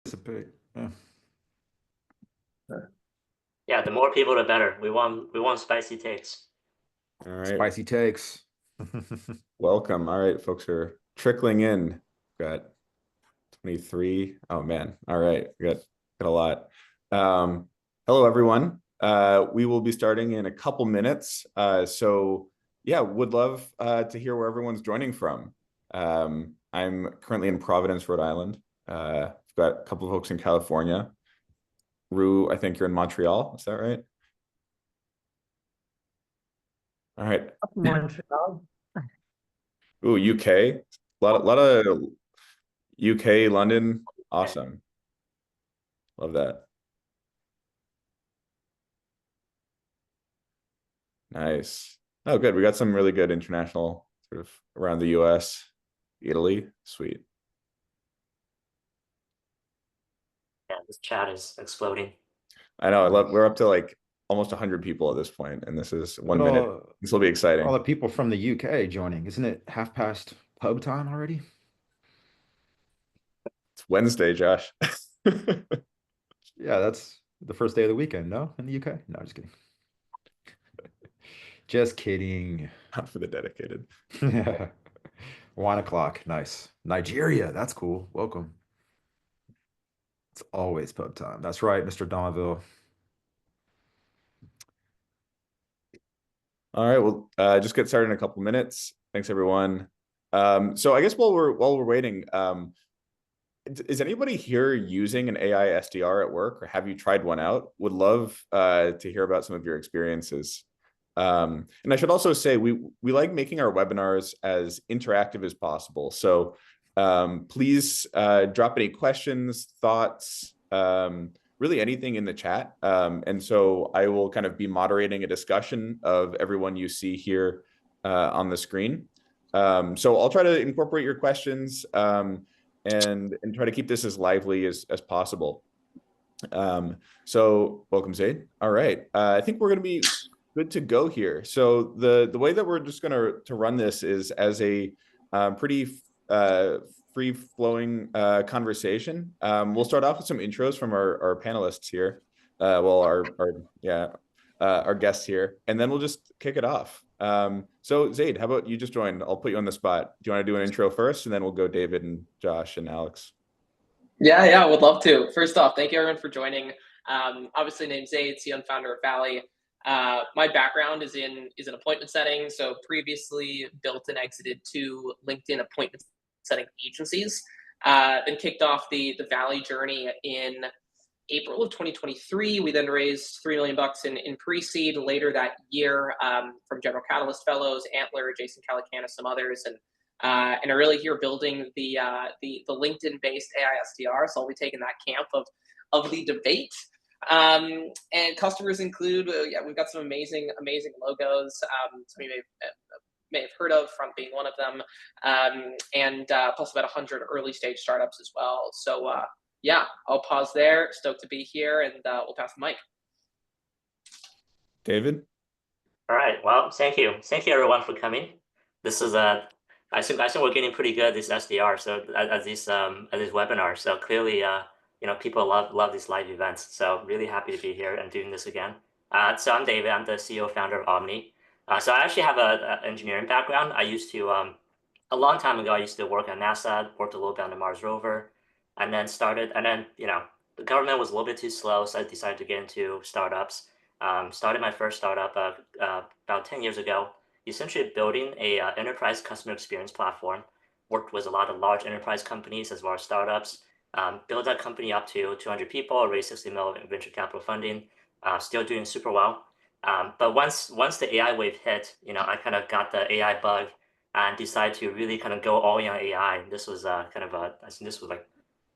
participate. Yeah. Yeah, the more people, the better. We want spicy takes. All right. Spicy takes. Welcome. All right, folks are trickling in. Got 23. Oh man. All right. We got a lot. Hello everyone. We will be starting in a couple minutes. So yeah, would love to hear where everyone's joining from. I'm currently in Providence, Rhode Island. I've got a couple of folks in California. Rue, I think you're in Montreal. Is that right? All right. Montreal. Ooh, UK. A lot of UK, London. Awesome. Love that. Nice. Oh, good. We got some really good international sort of around the US, Italy. Sweet. Yeah, this chat is exploding. I know. We're up to like almost 100 people at this point, and this is 1 minute. This will be exciting. All the people from the UK joining. Isn't it half past pub time already? It's Wednesday, Josh. Yeah, that's the first day of the weekend, no? In the UK? No, just kidding. Just kidding. Not for the dedicated. 1 o'clock. Nice. Nigeria. That's cool. Welcome. It's always pub time. That's right, Mr. Donville. All right, we'll just get started in a couple minutes. Thanks, everyone. So I guess while we're waiting, is anybody here using an AI SDR at work, or have you tried one out? Would love to hear about some of your experiences. And I should also say we like making our webinars as interactive as possible. So please drop any questions, thoughts, really anything in the chat. And so I will kind of be moderating a discussion of everyone you see here on the screen. So I'll try to incorporate your questions and try to keep this as lively as possible. So welcome, Zaid. All right, I think we're going to be good to go here. So the way that we're just going to run this is as a pretty free-flowing conversation. We'll start off with some intros from our panelists here. Well, our guests here, and then we'll just kick it off. So Zaid, how about you just join? I'll put you on the spot. Do you want to do an intro first, and then we'll go David and Josh and Alex? Yeah, would love to. First off, thank you everyone for joining. Obviously named Zaid, CEO and founder of Valley. My background is in appointment setting. So previously built and exited 2 LinkedIn appointment setting agencies. Then kicked off the Valley journey in April of 2023. We then raised $3 million in pre-seed later that year from General Catalyst Fellows, Antler, Jason Calacanis, some others, and are really here building the LinkedIn-based AI SDR. So I'll be taking that camp of the debate. And customers include, we've got some amazing logos. Some of you may have heard of, Front being one of them, and plus about 100 early stage startups as well. So I'll pause there. Stoked to be here, and we'll pass the mic. David? All right. Well, thank you everyone for coming. This is I think we're getting pretty good at this SDR. So at this webinar. So clearly, people love these live events. So really happy to be here and doing this again. So I'm David. I'm the CEO founder of Omni. So I actually have an engineering background. I used to a long time ago. I used to work at NASA. Worked a little bit on the Mars rover, and then the government was a little bit too slow, so I decided to get into startups. Started my first startup about 10 years ago, essentially building a enterprise customer experience platform. Worked with a lot of large enterprise companies as well as startups. Built that company up to 200 people, raised 60 million in venture capital funding. Still doing super well. But once the AI wave hit, I kind of got the AI bug and decided to really kind of go all in on AI. This was I think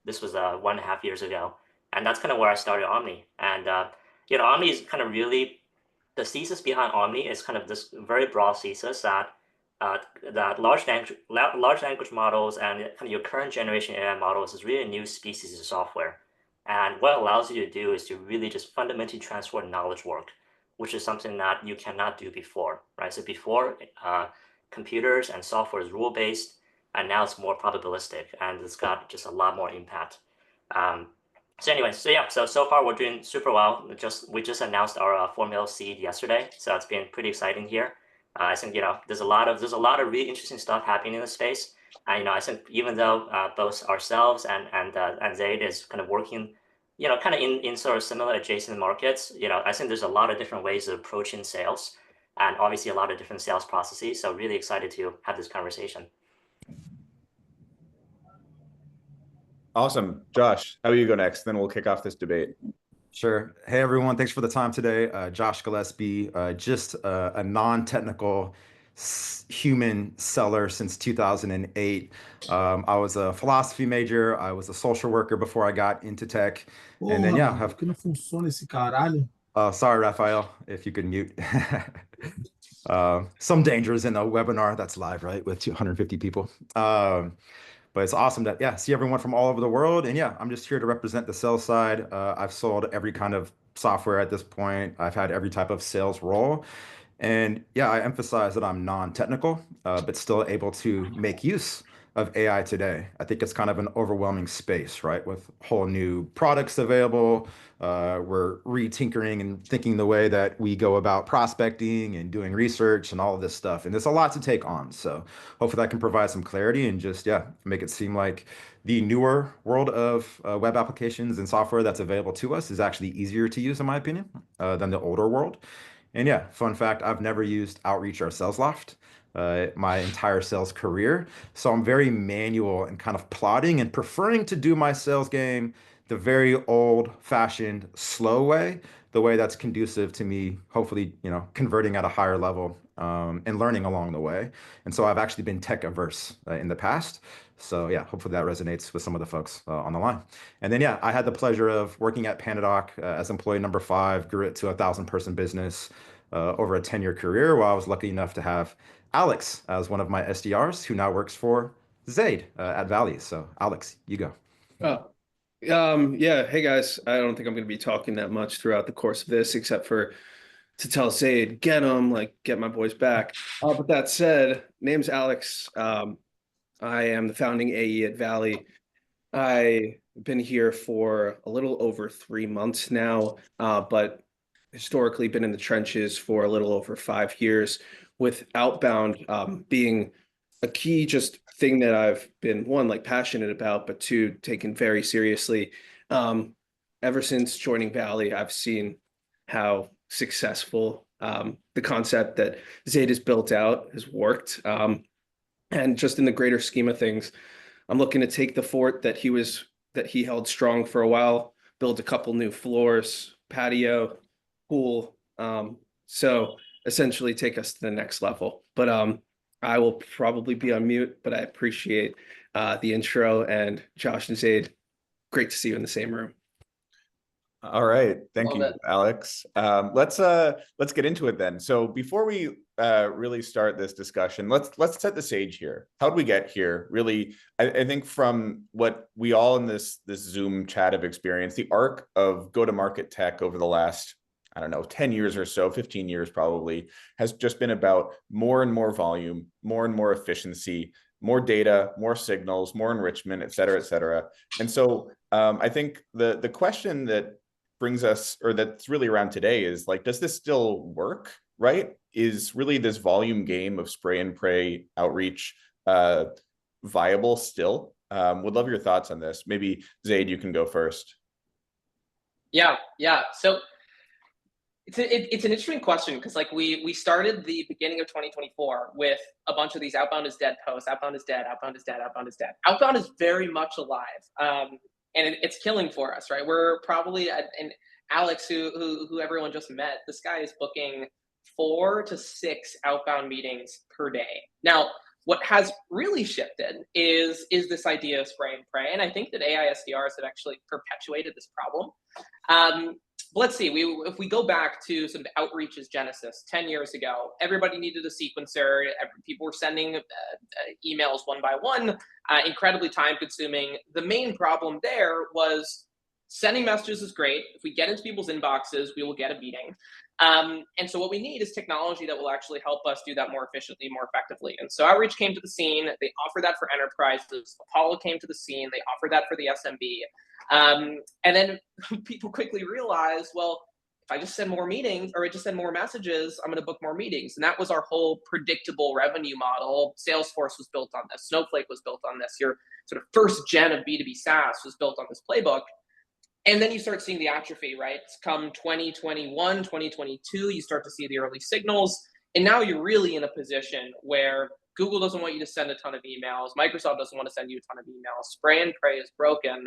this was 1.5 years ago, and that's kind of where I started Omni. And Omni is kind of really, the thesis behind Omni is kind of this very broad thesis that large language models and kind of your current generation AI models is really a new species of software. And what it allows you to do is to really just fundamentally transform knowledge work, which is something that you cannot do before, right? So before, computers and software is rule-based, and now it's more probabilistic, and it's got just a lot more impact. So anyway, so far we're doing super well. We just announced our 4 mil seed yesterday, so it's been pretty exciting here. I think there's a lot of really interesting stuff happening in the space. And I think even though both ourselves and Zaid is kind of working, kind of in sort of similar adjacent markets, I think there's a lot of different ways of approaching sales, and obviously a lot of different sales processes. So really excited to have this conversation. Awesome. Josh, how do you go next? Then we'll kick off this debate. Sure. Hey, everyone. Thanks for the time today. Josh Gillespie, just a non-technical human seller since 2008. I was a philosophy major. I was a social worker before I got into tech. And then, Porra, yeah, mano, por que não funciona esse caralho? sorry, Raphael, if you could mute. Some dangers in a webinar that's live, right, with 250 people. But it's awesome to see everyone from all over the world. And yeah, I'm just here to represent the sales side. I've sold every kind of software at this point. I've had every type of sales role. And yeah, I emphasize that I'm non-technical, but still able to make use of AI today. I think it's kind of an overwhelming space, right? With whole new products available. We're re-tinkering and thinking the way that we go about prospecting and doing research and all of this stuff. And there's a lot to take on. So hopefully that can provide some clarity and just, make it seem like the newer world of web applications and software that's available to us is actually easier to use, in my opinion, than the older world. And yeah, fun fact, I've never used Outreach or SalesLoft my entire sales career. So I'm very manual and kind of plodding and preferring to do my sales game the very old-fashioned, slow way, the way that's conducive to me, hopefully, converting at a higher level and learning along the way. And so I've actually been tech averse in the past. So yeah, hopefully that resonates with some of the folks on the line. And then I had the pleasure of working at Pandadoc as employee number 5, grew it to a 1,000-person business over a 10-year career, while I was lucky enough to have Alex as one of my SDRs, who now works for Zaid at Valley. So Alex, you go. Oh, yeah. Hey guys, I don't think I'm going to be talking that much throughout the course of this, except for to tell Zaid, get him, like get my boys back. But that said, name's Alex. I am the founding AE at Valley. I've been here for a little over 3 months now, but historically been in the trenches for a little over 5 years, with Outbound being a key just thing that I've been, one, like passionate about, but two, taken very seriously. Ever since joining Valley, I've seen how successful the concept that Zaid has built out has worked. And just in the greater scheme of things, I'm looking to take the fort that he held strong for a while, build a couple new floors, patio, pool. So essentially take us to the next level. But I will probably be on mute, but I appreciate the intro, and Josh and Zaid, great to see you in the same room. All right, thank Love you, it. Alex. Let's get into it then. So before we really start this discussion, let's set the stage here. How did we get here? Really, I think from what we all in this Zoom chat have experienced, the arc of go-to-market tech over the last, I don't know, 10 years or so, 15 years probably, has just been about more and more volume, more and more efficiency, more data, more signals, more enrichment, et cetera, et cetera. And so I think the question that brings us, or that's really around today, is like, does this still work, right? Is really this volume game of spray and pray outreach viable still? Would love your thoughts on this. Maybe Zaid, you can go first. Yeah. So it's an interesting question, because like we started the beginning of 2024 with a bunch of these outbound is dead posts. Outbound is dead. Outbound is dead. Outbound is dead. Outbound is very much alive. And it's killing for us, right? We're probably and Alex, who everyone just met, this guy is booking 4 to 6 outbound meetings per day. Now, what has really shifted is this idea of spray and pray, and I think that AI SDRs have actually perpetuated this problem. Let's see, if we go back to some outreach's genesis 10 years ago, everybody needed a sequencer. People were sending emails one by one, incredibly time consuming. The main problem there was sending messages is great. If we get into people's inboxes, we will get a meeting. And so what we need is technology that will actually help us do that more efficiently, more effectively. And so Outreach came to the scene. They offered that for enterprises. Apollo came to the scene. They offered that for the SMB. And then people quickly realize, well, if I just send more meetings or I just send more messages, I'm going to book more meetings. And that was our whole predictable revenue model. Salesforce was built on this. Snowflake was built on this. Your sort of first gen of B2B SaaS was built on this playbook. And then you start seeing the atrophy, right? It's come 2021, 2022, you start to see the early signals. And now you're really in a position where Google doesn't want you to send a ton of emails. Microsoft doesn't want to send you a ton of emails. Spray and pray is broken.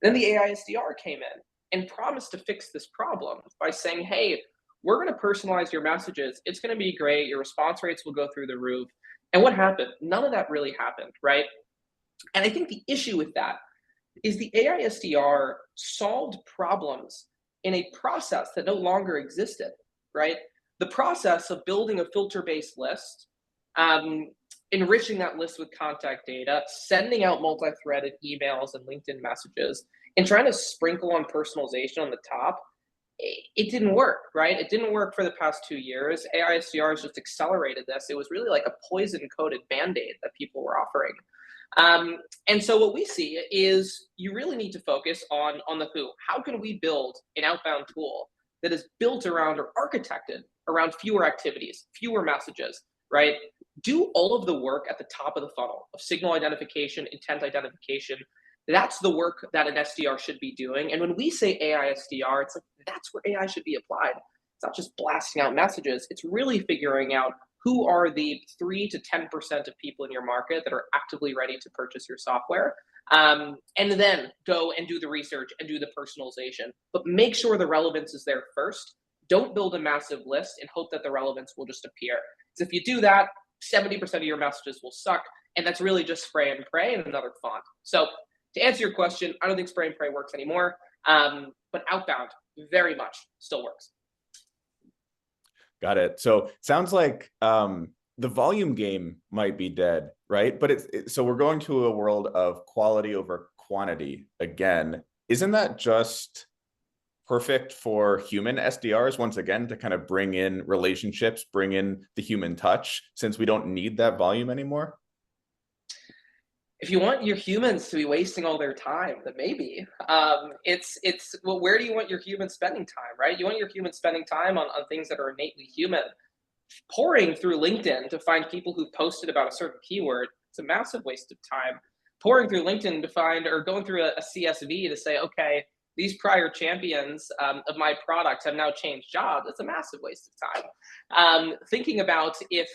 Then the AI SDR came in and promised to fix this problem by saying, hey, we're going to personalize your messages. It's going to be great. Your response rates will go through the roof. And what happened? None of that really happened, right? And I think the issue with that is the AI SDR solved problems in a process that no longer existed, right? The process of building a filter-based list, enriching that list with contact data, sending out multi-threaded emails and LinkedIn messages, and trying to sprinkle on personalization on the top, it didn't work, right? It didn't work for the past 2 years. AI SDRs just accelerated this. It was really like a poison-coated Band-Aid that people were offering. And so what we see is you really need to focus on the who. How can we build an outbound tool that is built around or architected around fewer activities, fewer messages, right? Do all of the work at the top of the funnel of signal identification, intent identification. That's the work that an SDR should be doing. And when we say AI SDR, it's like that's where AI should be applied. It's not just blasting out messages. It's really figuring out who are the 3 to 10% of people in your market that are actively ready to purchase your software, and then go and do the research and do the personalization. But make sure the relevance is there first. Don't build a massive list and hope that the relevance will just appear. Because if you do that, 70% of your messages will suck, and that's really just spray and pray and another font. So to answer your question, I don't think spray and pray works anymore, but outbound very much still works. Got it. So it sounds like the volume game might be dead, right? But so we're going to a world of quality over quantity again. Isn't that just perfect for human SDRs once again to kind of bring in relationships, bring in the human touch, since we don't need that volume anymore? If you want your humans to be wasting all their time, then maybe. Well, where do you want your humans spending time, right? You want your humans spending time on things that are innately human. Pouring through LinkedIn to find people who posted about a certain keyword, it's a massive waste of time. Pouring through LinkedIn to find, or going through a CSV to say, okay, these prior champions of my product have now changed jobs. It's a massive waste of time. Thinking about if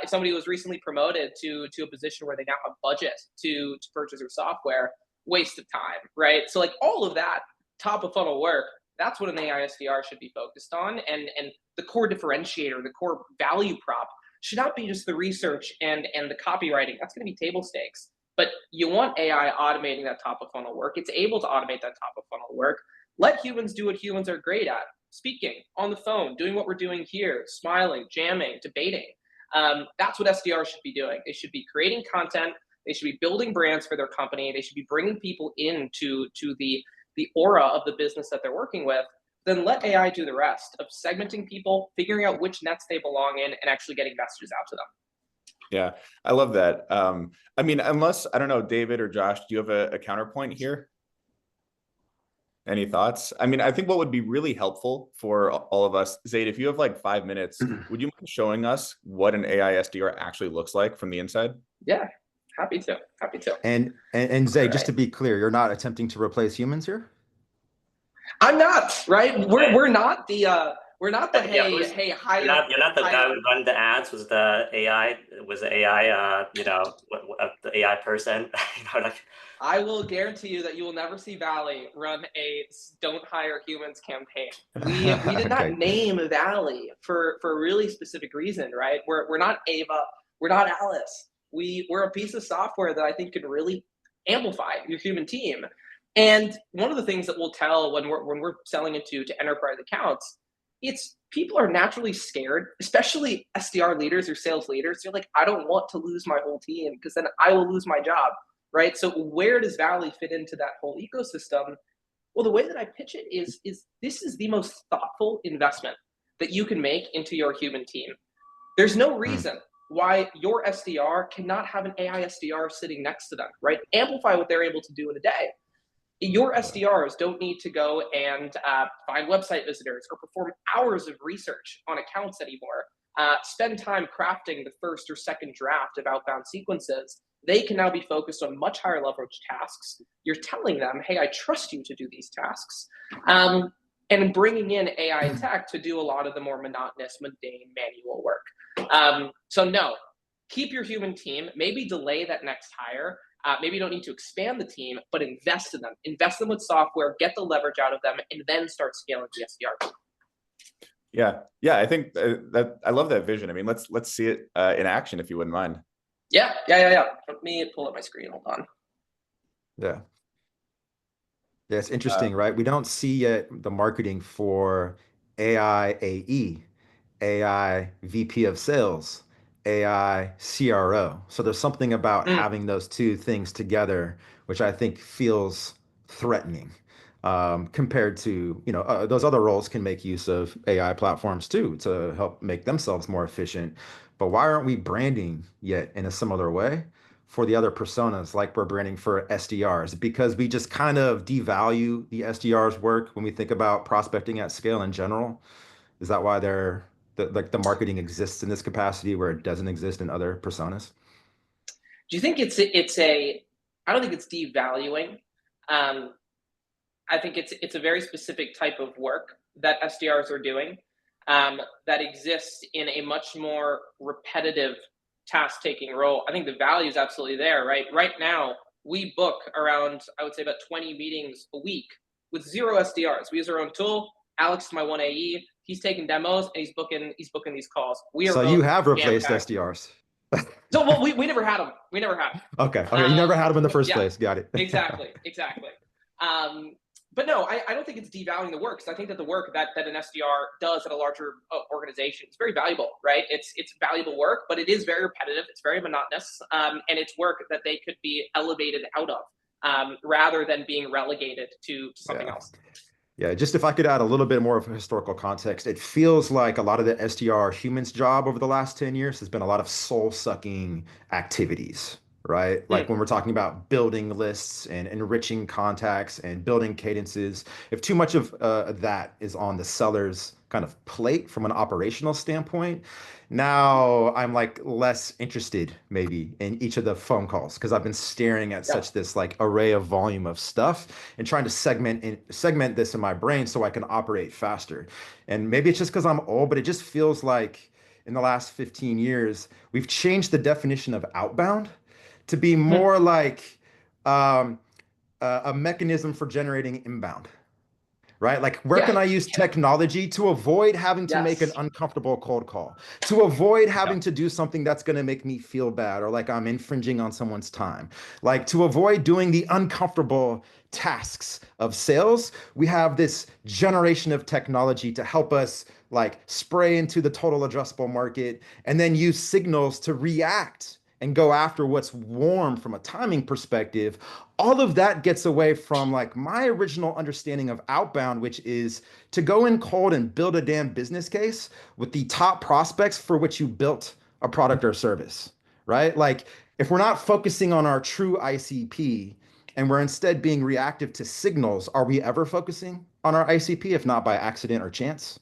somebody was recently promoted to a position where they now have budget to purchase your software, waste of time, right? So like all of that top of funnel work, that's what an AI SDR should be focused on. And the core differentiator, the core value prop should not be just the research and the copywriting. That's going to be table stakes. But you want AI automating that top of funnel work. It's able to automate that top of funnel work. Let humans do what humans are great at. Speaking, on the phone, doing what we're doing here, smiling, jamming, debating. That's what SDRs should be doing. They should be creating content. They should be building brands for their company. They should be bringing people into the aura of the business that they're working with. Then let AI do the rest of segmenting people, figuring out which nets they belong in, and actually getting messages out to them. Yeah, I love that. I mean, unless, I don't know, David or Josh, do you have a counterpoint here? Any thoughts? I mean, I think what would be really helpful for all of us, Zaid, if you have like 5 minutes, would you mind showing us what an AI SDR actually looks like from the inside? Yeah, happy to. And Zaid, just to be clear, you're not attempting to replace humans here? I'm not, right? We're not the We're not the Yeah, hey hire. You're not the hire. guy who run the ads with the AI the AI person. Like. I will guarantee you that you will never see Valley run a "Don't Hire Humans" campaign. We did not name Valley for a really specific reason, right? We're not Ava, we're not Alice. We're a piece of software that I think could really amplify your human team. And one of the things that we'll tell when we're selling into enterprise accounts, it's people are naturally scared, especially SDR leaders or sales leaders. They're like, I don't want to lose my whole team because then I will lose my job, right? So where does Valley fit into that whole ecosystem? Well, the way that I pitch it is this is the most thoughtful investment that you can make into your human team. There's no reason why your SDR cannot have an AI SDR sitting next to them, right? Amplify what they're able to do in a day. Your SDRs don't need to go and find website visitors or perform hours of research on accounts anymore. Spend time crafting the first or second draft of outbound sequences. They can now be focused on much higher leverage tasks. You're telling them, hey, I trust you to do these tasks. And bringing in AI tech to do a lot of the more monotonous, mundane, manual work. So no, keep your human team, maybe delay that next hire. Maybe you don't need to expand the team, but invest in them. Invest them with software, get the leverage out of them, and then start scaling the SDR. Yeah. I think that I love that vision. I mean, let's see it in action, if you wouldn't mind. Yeah. Let me pull up my screen. Hold on. Yeah. Yeah, it's interesting, right? We don't see yet the marketing for AI AE, AI VP of sales, AI CRO. So there's something about having those two things together, which I think feels threatening, compared to, those other roles can make use of AI platforms too to help make themselves more efficient. But why aren't we branding yet in a similar way for the other personas like we're branding for SDRs? Because we just kind of devalue the SDRs work when we think about prospecting at scale in general. Is that why the marketing exists in this capacity where it doesn't exist in other personas? Do you think I don't think it's devaluing. I think it's a very specific type of work that SDRs are doing that exists in a much more repetitive task-taking role. I think the value is absolutely there, right? Right now, we book around, I would say, about 20 meetings a week with 0 SDRs. We use our own tool. Alex is my one AE. He's taking demos and he's booking these calls. So you have replaced SDRs. So well, we never had them. We never had them. Okay. You never had them in the first place. Got it. Exactly. But no, I don't think it's devaluing the work. Because I think that the work that an SDR does at a larger organization is very valuable, right? It's valuable work, but it is very repetitive. It's very monotonous, and it's work that they could be elevated out of rather than being relegated to something else. Yeah, just if I could add a little bit more of a historical context, it feels like a lot of the SDR humans job over the last 10 years has been a lot of soul-sucking activities, right? Like when we're talking about building lists and enriching contacts and building cadences, if too much of that is on the seller's kind of plate from an operational standpoint, now I'm like less interested maybe in each of the phone calls because I've been staring at such this like array of volume of stuff and trying to segment this in my brain so I can operate faster. And maybe it's just because I'm old, but it just feels like in the last 15 years, we've changed the definition of outbound to be more like a mechanism for generating inbound. Right? Like, where can I use technology to avoid having to make an uncomfortable cold call, to avoid having to do something that's going to make me feel bad or like I'm infringing on someone's time, like to avoid doing the uncomfortable tasks of sales. We have this generation of technology to help us like spray into the total addressable market and then use signals to react and go after what's warm from a timing perspective. All of that gets away from like my original understanding of outbound, which is to go in cold and build a damn business case with the top prospects for which you built a product or service, right? Like if we're not focusing on our true ICP and we're instead being reactive to signals, are we ever focusing on our ICP if not by accident or chance?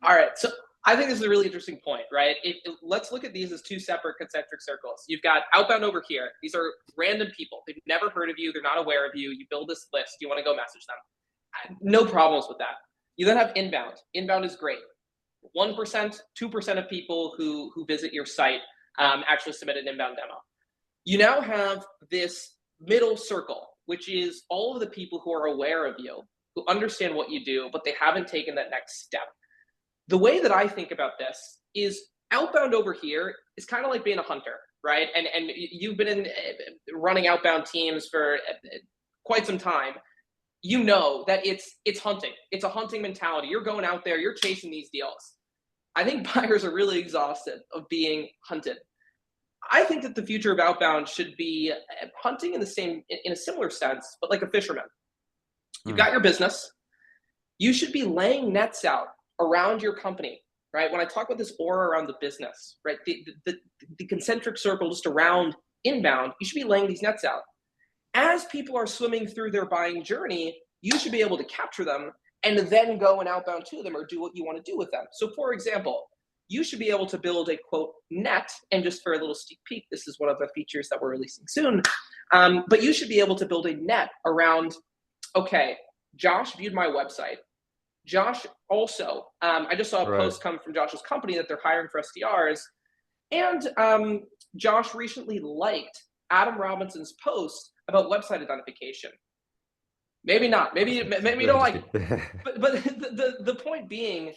All right, so I think this is a really interesting point, right? Let's look at these as two separate concentric circles. You've got outbound over here. These are random people. They've never heard of you. They're not aware of you. You build this list. You want to go message them. No problems with that. You then have inbound. Inbound is great. 1%, 2% of people who visit your site actually submit an inbound demo. You now have this middle circle, which is all of the people who are aware of you, who understand what you do, but they haven't taken that next step. The way that I think about this is outbound over here is kind of like being a hunter, right? And you've been running outbound teams for quite some time. You know that it's hunting. It's a hunting mentality. You're going out there, you're chasing these deals. I think buyers are really exhausted of being hunted. I think that the future of outbound should be hunting in a similar sense, but like a fisherman. You've got your business. You should be laying nets out around your company, right? When I talk about this aura around the business, right? The concentric circle just around inbound, you should be laying these nets out. As people are swimming through their buying journey, you should be able to capture them and then go and outbound to them or do what you want to do with them. So for example, you should be able to build a quote net, and just for a little sneak peek, this is one of the features that we're releasing soon. But you should be able to build a net around, okay, Josh viewed my website. Josh also, I just saw a post come from Josh's company that they're hiring for SDRs. And Josh recently liked Adam Robinson's post about website identification. Maybe not. Maybe you don't like it. But the point being,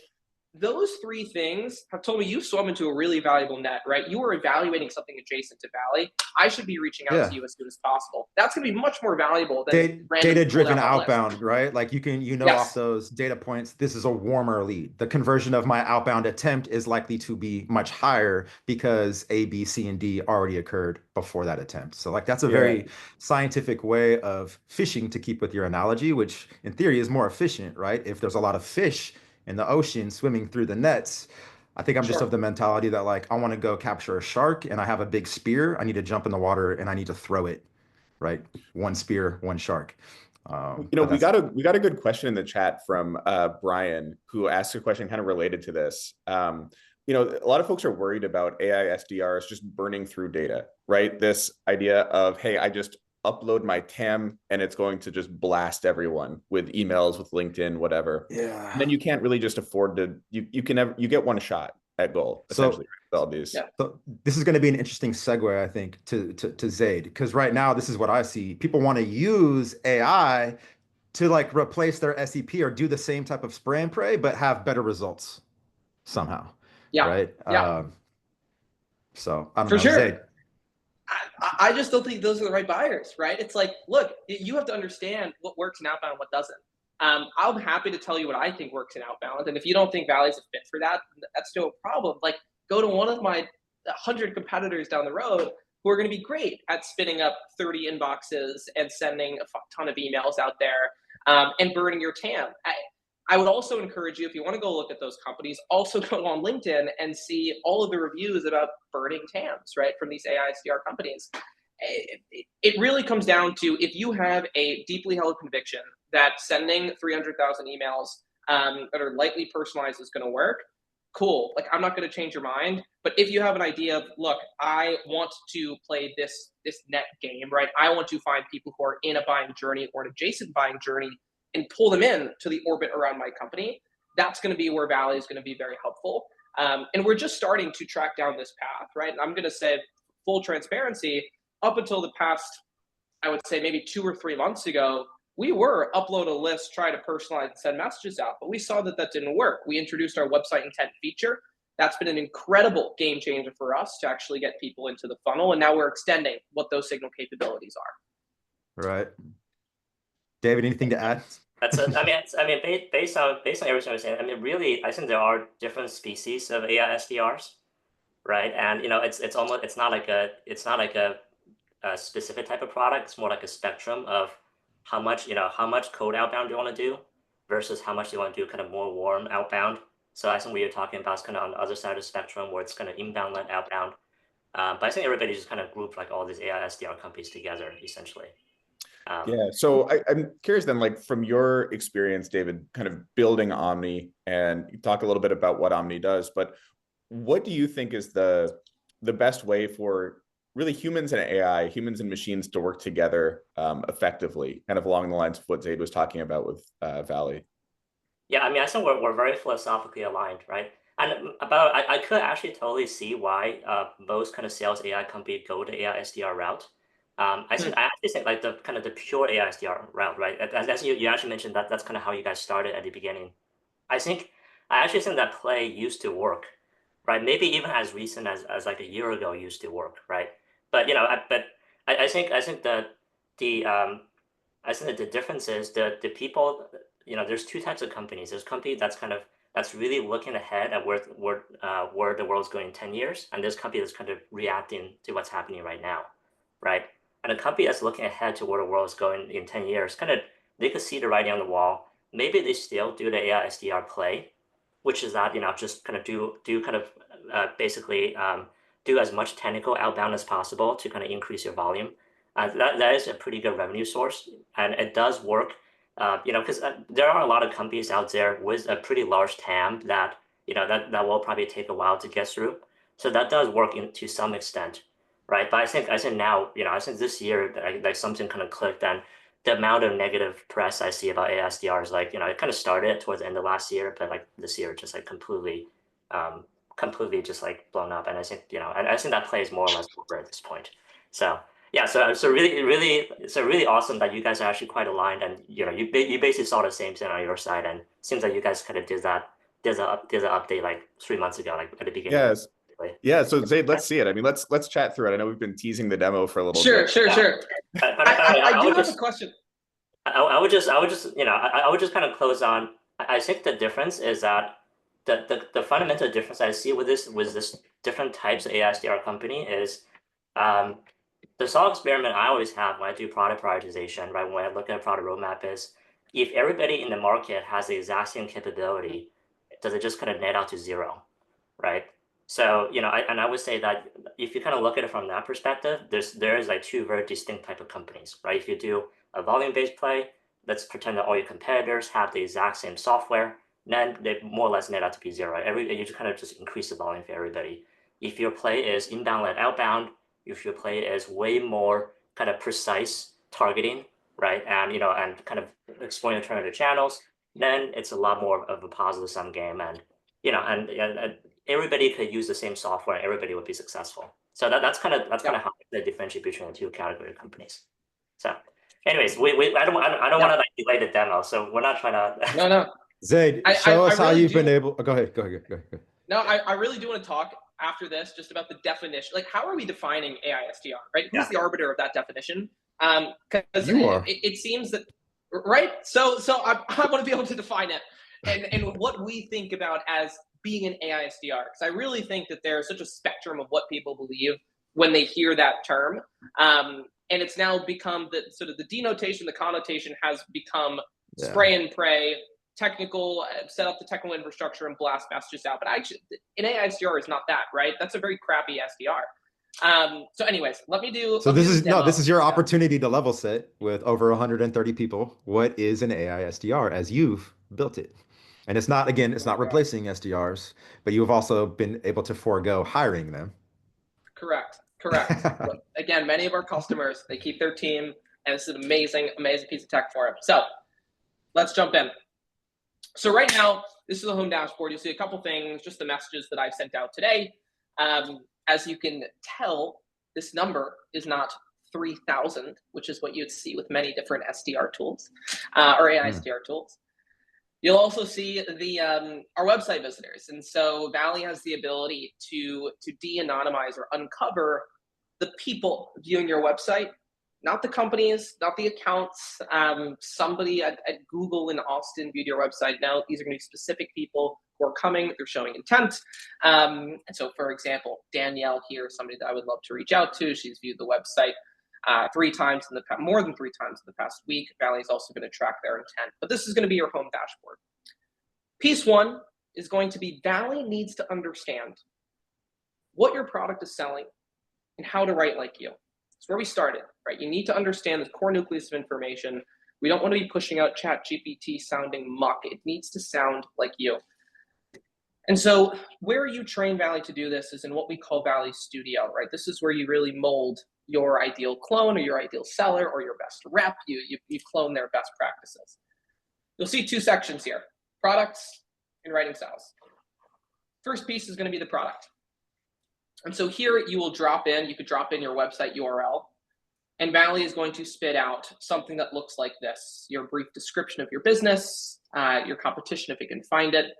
those three things have told me you swum into a really valuable net, right? You were evaluating something adjacent to Valley. I should be reaching out to you as soon as possible. That's going to be much more valuable than data-driven outbound, right? Like you can, off those data points, this is a warmer lead. The conversion of my outbound attempt is likely to be much higher because A, B, C, and D already occurred before that attempt. So like that's a very scientific way of fishing, to keep with your analogy, which in theory is more efficient, right? If there's a lot of fish in the ocean swimming through the nets, I think I'm just of the mentality that like, I want to go capture a shark and I have a big spear. I need to jump in the water and I need to throw it, right? One spear, one shark. We got a good question in the chat from Brian, who asked a question kind of related to this. A lot of folks are worried about AI SDRs just burning through data, right? This idea of, hey, I just upload my TAM and it's going to just blast everyone with emails, with LinkedIn, whatever. Yeah. And then you can't really just afford to, you get one shot at goal, essentially, with all these. Yeah. So this is going to be an interesting segue, I think, to Zaid, because right now, this is what I see. People want to use AI to like replace their SEP or do the same type of spray and pray, but have better results somehow. Yeah. Right. Yeah. So I don't know. For sure. Zaid. I just don't think those are the right buyers, right? It's like, look, you have to understand what works in outbound and what doesn't. I'm happy to tell you what I think works in outbound. And if you don't think Valley's a fit for that, that's no problem. Like, go to one of my 100 competitors down the road who are going to be great at spinning up 30 inboxes and sending a ton of emails out there and burning your TAM. I would also encourage you, if you want to go look at those companies, also go on LinkedIn and see all of the reviews about burning TAMs, right, from these AI SDR companies. It really comes down to, if you have a deeply held conviction that sending 300,000 emails that are lightly personalized is going to work, cool. Like, I'm not going to change your mind. But if you have an idea of, look, I want to play this net game, right? I want to find people who are in a buying journey or an adjacent buying journey and pull them in to the orbit around my company, that's going to be where Valley is going to be very helpful. And we're just starting to track down this path, right? And I'm going to say, full transparency, up until the past, I would say maybe 2 or 3 months ago, we were upload a list, try to personalize and send messages out, but we saw that didn't work. We introduced our website intent feature. That's been an incredible game changer for us to actually get people into the funnel. And now we're extending what those signal capabilities are. Right. David, anything to add? That's it. I mean, based on everything you're saying, I mean, really, I think there are different species of AI SDRs, right? And it's not like a specific type of product. It's more like a spectrum of how much cold outbound do you want to do versus how much you want to do kind of more warm outbound. So I think what you're talking about is kind of on the other side of the spectrum, where it's kind of inbound led outbound. But I think everybody just kind of grouped like all these AI SDR companies together, essentially. So I'm curious then, like, from your experience, David, kind of building Omni, and you talk a little bit about what Omni does, but what do you think is the best way for really humans and AI, humans and machines, to work together effectively, kind of along the lines of what Zaid was talking about with Valley? Yeah, I mean, I think we're very philosophically aligned, right? And I could actually totally see why most kind of sales AI companies go the AI SDR route. I actually think like the kind of the pure AI SDR route, right? As you actually mentioned, that's kind of how you guys started at the beginning. I actually think that play used to work, right? Maybe even as recent as like a year ago used to work, right? But I think that the difference is the people, there's two types of companies. There's company that's really looking ahead at where the world's going in 10 years, and there's company that's kind of reacting to what's happening right now, right? And a company that's looking ahead to where the world's going in 10 years, they could see the writing on the wall. Maybe they still do the AI SDR play, which is that, just kind of basically do as much technical outbound as possible to kind of increase your volume. That is a pretty good revenue source, and it does work. Because there are a lot of companies out there with a pretty large TAM that that will probably take a while to get through. So that does work to some extent, right? But I think now, I think this year like something kind of clicked, and the amount of negative press I see about AI SDRs, like it kind of started towards the end of last year, but like this year just like completely just like blown up. And I think and I think that play is more or less over at this point. So yeah, so really awesome that you guys are actually quite aligned, and you basically saw the same thing on your side, and seems like you guys kind of did that. There's an update like 3 months ago, like at the beginning. Yes. Yeah. So Zaid, let's see it. I mean, let's chat through it. I know we've been teasing the demo for a little Sure, bit. sure. I do have a question. I would just I would just kind of close on. I think the difference is that the fundamental difference I see with this different types of AI SDR company is the thought experiment I always have when I do product prioritization, right? When I look at a product roadmap is, if everybody in the market has the exact same capability, does it just kind of net out to zero, right? So, I would say that if you kind of look at it from that perspective, there is like two very distinct type of companies, right? If you do a volume-based play, let's pretend that all your competitors have the exact same software, then they more or less net out to be zero. You just kind of just increase the volume for everybody. If your play is inbound-led outbound, if your play is way more kind of precise targeting, right? And and kind of exploring alternative channels, then it's a lot more of a positive sum game, and and everybody could use the same software, and everybody would be successful. So that's kind of how the differentiate between the two category of companies. So, anyways, I don't want to like delay the demo, so we're not trying to. No. Zaid, show us how you've been able. Go ahead. No, I really do want to talk after this just about the definition. Like, how are we defining AI SDR, right? Who's the arbiter of that definition? Because you are. It seems that, right? So I want to be able to define it and what we think about as being an AI SDR. Because I really think that there's such a spectrum of what people believe when they hear that term. And it's now become the sort of the denotation, the connotation has become spray and pray, technical, set up the technical infrastructure and blast messages out. But actually, an AI SDR is not that, right? That's a very crappy SDR. So anyways, let me do. So this is your opportunity to level set with over 130 people. What is an AI SDR as you've built it? And it's not replacing SDRs, but you've also been able to forego hiring them. Correct. Again, many of our customers, they keep their team, and it's an amazing piece of tech for them. So let's jump in. So right now, this is the home dashboard. You'll see a couple things, just the messages that I've sent out today. As you can tell, this number is not 3,000, which is what you'd see with many different SDR tools or AI SDR tools. You'll also see the our website visitors, and so Valley has the ability to de-anonymize or uncover the people viewing your website, not the companies, not the accounts. Somebody at Google in Austin viewed your website. No, these are going to be specific people who are coming. They're showing intent. And so, for example, Danielle here, somebody that I would love to reach out to. She's viewed the website more than 3 times in the past week. Valley is also going to track their intent. But this is going to be your home dashboard. Piece 1 is going to be Valley needs to understand what your product is selling and how to write like you. That's where we started, right? You need to understand the core nucleus of information. We don't want to be pushing out ChatGPT sounding muck. It needs to sound like you. And so where you train Valley to do this is in what we call Valley Studio, right? This is where you really mold your ideal clone or your ideal seller or your best rep. You clone their best practices. You'll see 2 sections here, products and writing styles. First piece is going to be the product. And so here you could drop in your website URL, and Valley is going to spit out something that looks like this, your brief description of your business, your competition if you can find it.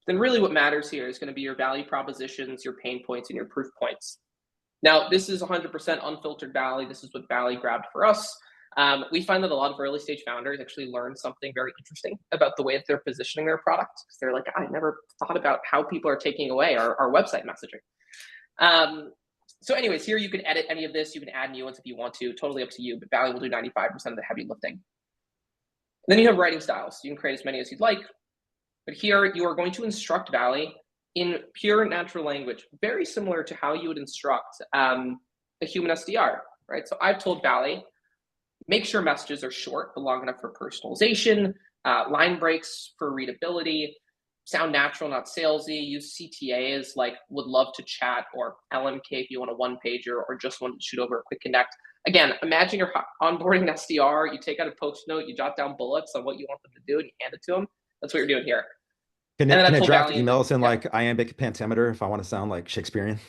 Then really what matters here is going to be your value propositions, your pain points, and your proof points. Now, this is 100% unfiltered Valley. This is what Valley grabbed for us. We find that a lot of early stage founders actually learn something very interesting about the way that they're positioning their product. Because they're like, I never thought about how people are taking away our website messaging. So anyways, here you can edit any of this. You can add new ones if you want to, totally up to you, but Valley will do 95% of the heavy lifting. And then you have writing styles. You can create as many as you'd like, but here you are going to instruct Valley in pure natural language, very similar to how you would instruct a human SDR, right? So I've told Valley, make sure messages are short but long enough for personalization, line breaks for readability, sound natural, not salesy, use CTAs like would love to chat, or LMK if you want a one-pager or just want to shoot over a quick connect. Again, imagine you're onboarding an SDR, you take out a post note, you jot down bullets on what you want them to do, and you hand it to them. That's what you're doing here. Can And then I it told draft Valley, emails in yeah. like iambic pentameter if I want to sound like Shakespearean?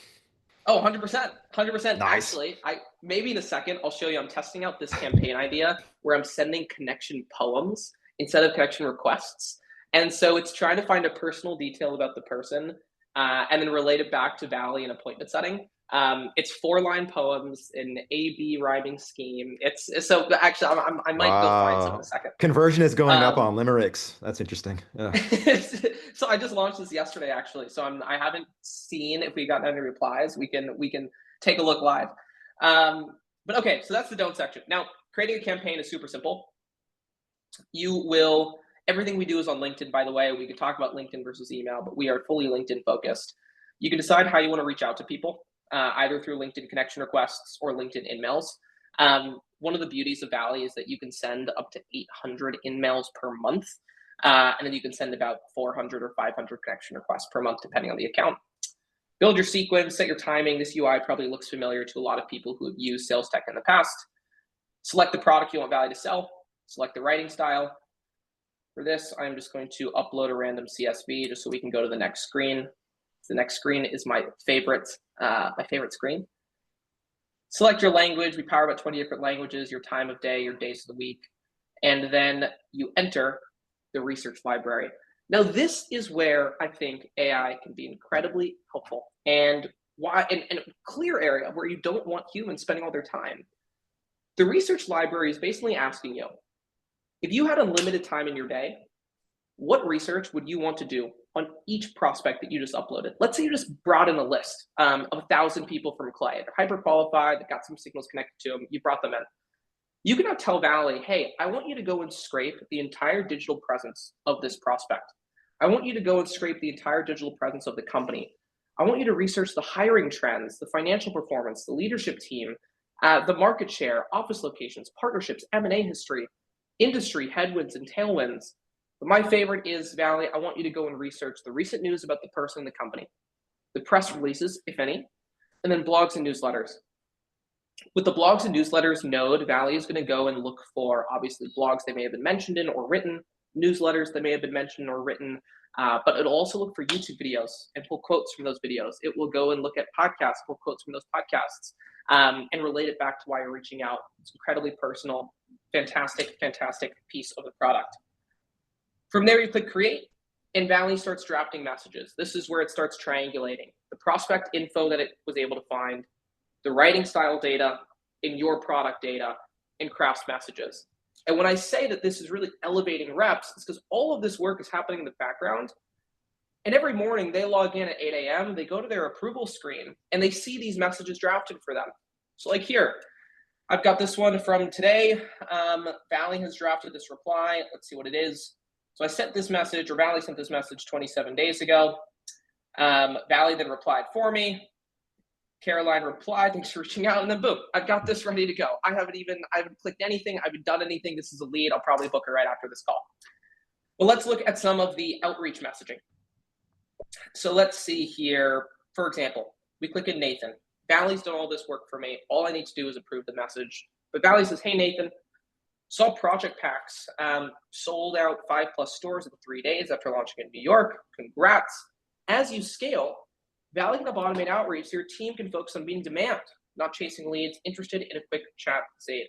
Oh, 100%, 100%. Nice. Actually, maybe in a second, I'll show you, I'm testing out this campaign idea where I'm sending connection poems instead of connection requests. And so it's trying to find a personal detail about the person and then relate it back to Valley in appointment setting. It's 4-line poems in A-B rhyming scheme. It's so actually, I might go find some in a second. Conversion is going up on limericks. That's interesting. Yeah. So I just launched this yesterday, actually. So I haven't seen if we got any replies. We can take a look live. But okay, so that's the don't section. Now, creating a campaign is super simple. Everything we do is on LinkedIn, by the way. We could talk about LinkedIn versus email, but we are fully LinkedIn focused. You can decide how you want to reach out to people, either through LinkedIn connection requests or LinkedIn InMails. One of the beauties of Valley is that you can send up to 800 InMails per month. And then you can send about 400 or 500 connection requests per month, depending on the account. Build your sequence, set your timing. This UI probably looks familiar to a lot of people who have used sales tech in the past. Select the product you want Valley to sell. Select the writing style. For this, I'm just going to upload a random CSV just so we can go to the next screen. The next screen is my favorite screen. Select your language. We power about 20 different languages, your time of day, your days of the week. And then you enter the research library. Now, this is where I think AI can be incredibly helpful and a clear area where you don't want humans spending all their time. The research library is basically asking you, if you had unlimited time in your day, what research would you want to do on each prospect that you just uploaded? Let's say you just brought in a list of 1,000 people from Clay. They're hyper qualified, they've got some signals connected to them, you brought them in. You can now tell Valley, hey, I want you to go and scrape the entire digital presence of this prospect. I want you to go and scrape the entire digital presence of the company. I want you to research the hiring trends, the financial performance, the leadership team, the market share, office locations, partnerships, M&A history, industry headwinds and tailwinds. But my favorite is, Valley, I want you to go and research the recent news about the person in the company, the press releases, if any, and then blogs and newsletters. With the blogs and newsletters node, Valley is going to go and look for, obviously, blogs that may have been mentioned in or written, newsletters that may have been mentioned or written, but it'll also look for YouTube videos and pull quotes from those videos. It will go and look at podcasts, pull quotes from those podcasts, and relate it back to why you're reaching out. It's incredibly personal, fantastic, fantastic piece of the product. From there, you click create, and Valley starts drafting messages. This is where it starts triangulating the prospect info that it was able to find, the writing style data, in your product data, and crafts messages. And when I say that this is really elevating reps, it's because all of this work is happening in the background. And every morning they log in at 8 a.m., they go to their approval screen, and they see these messages drafted for them. So like here, I've got this one from today. Valley has drafted this reply. Let's see what it is. So I sent this message, or Valley sent this message 27 days ago. Valley then replied for me. Caroline replied, thanks for reaching out, and then boom, I've got this ready to go. I haven't clicked anything, I haven't done anything. This is a lead. I'll probably book her right after this call. Well, let's look at some of the outreach messaging. So let's see here. For example, we click in Nathan. Valley's done all this work for me. All I need to do is approve the message. But Valley says, hey, Nathan, saw project packs, sold out 5+ stores in 3 days after launching in New York. Congrats. As you scale, Valley can have automate outreach so your team can focus on meeting demand, not chasing leads, interested in a quick chat with Zaid.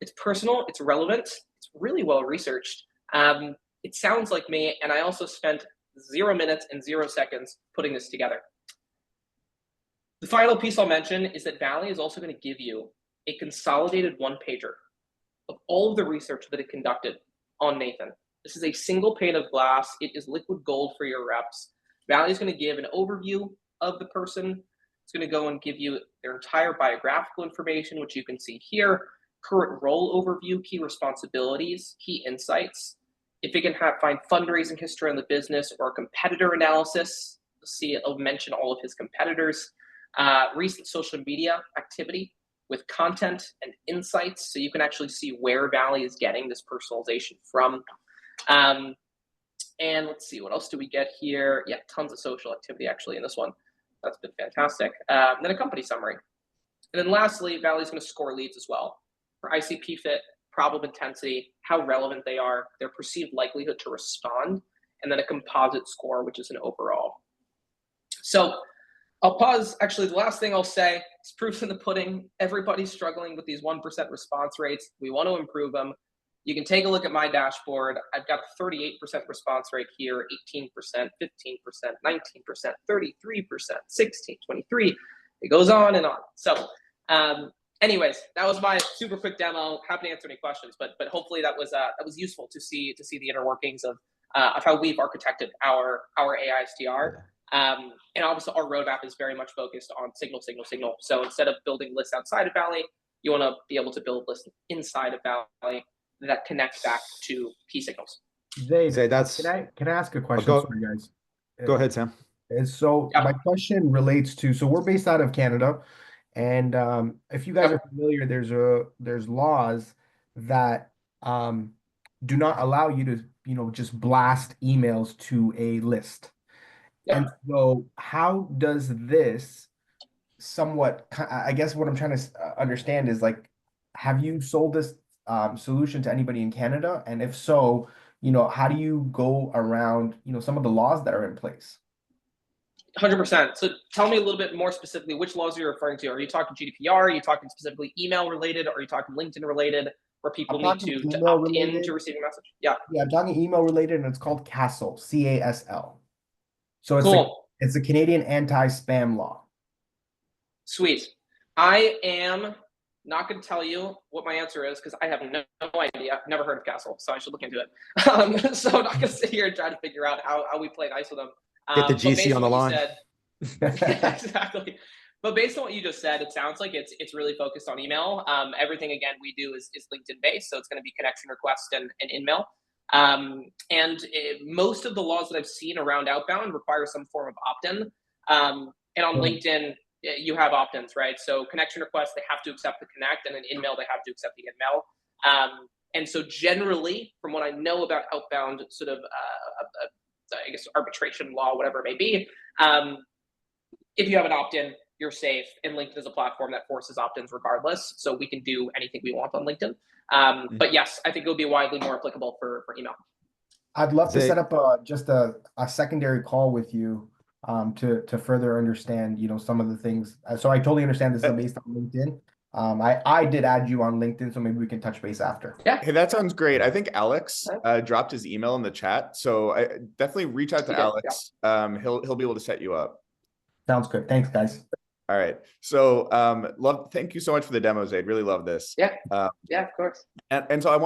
It's personal, it's relevant, it's really well researched. It sounds like me, and I also spent 0 minutes and 0 seconds putting this together. The final piece I'll mention is that Valley is also going to give you a consolidated one-pager of all of the research that it conducted on Nathan. This is a single pane of glass. It is liquid gold for your reps. Valley is going to give an overview of the person. It's going to go and give you their entire biographical information, which you can see here, current role overview, key responsibilities, key insights. If it can find fundraising history on the business or competitor analysis, you'll see it'll mention all of his competitors, recent social media activity, with content and insights, so you can actually see where Valley is getting this personalization from. And let's see, what else do we get here? Yeah, tons of social activity actually in this one. That's been fantastic. Then a company summary. And then lastly, Valley's going to score leads as well for ICP fit, problem intensity, how relevant they are, their perceived likelihood to respond, and then a composite score, which is an overall. So I'll pause. Actually, the last thing I'll say is proof's in the pudding. Everybody's struggling with these 1% response rates. We want to improve them. You can take a look at my dashboard. I've got a 38% response rate here, 18%, 15%, 19%, 33%, 16, 23. It goes on and on. So anyways, that was my super quick demo. Happy to answer any questions, but hopefully that was useful to see the inner workings of how we've architected our AI SDR. And obviously our roadmap is very much focused on signal. So instead of building lists outside of Valley, you want to be able to build lists inside of Valley that connect back to key signals. Zaid, that's can I ask a question, go, sorry, guys? go ahead, Sam. And so Yeah. my question relates to, so we're based out of Canada, and if you guys are familiar, there's laws that do not allow you to just blast emails to a list. And so how does this somewhat, I guess what I'm trying to understand is, like, have you sold this solution to anybody in Canada? And if so, how do you go around, some of the laws that are in place? 100%. So tell me a little bit more specifically, which laws are you referring to? Are you talking GDPR? Are you talking specifically email related? Or are you talking LinkedIn related, where people need to opt in to receive a message? Yeah, I'm talking email related, and it's called CASL, CASL. So it's cool. it's a Canadian anti-spam law. Sweet. I am not going to tell you what my answer is because I have no idea. I've never heard of Castle, so I should look into it. So I'm not going to sit here and try to figure out how we play nice with them. Get the GC on the line. Exactly. But based on what you just said, it sounds like it's really focused on email. Everything, again, we do is LinkedIn based, so it's going to be connection request and email. Most of the laws that I've seen around outbound require some form of opt-in. And on LinkedIn, you have opt-ins, right? So connection requests, they have to accept the connect, and then email, they have to accept the email. And so generally, from what I know about outbound sort of, I guess, arbitration law, whatever it may be, if you have an opt-in, you're safe. And LinkedIn is a platform that forces opt-ins regardless. So we can do anything we want on LinkedIn. But yes, I think it would be widely more applicable for email. I'd love to set up just a secondary call with you to further understand, some of the things. So I totally understand this is based on LinkedIn. I did add you on LinkedIn, so maybe we can touch base after. Yeah. Hey, that sounds great. I think Alex dropped his email in the chat, so I definitely reach out to Alex. Yeah. He'll be able to set you up. Sounds good. Thanks, guys. All right. So thank you so much for the demo, Zaid. Really love this. Yeah. Yeah, of course. And so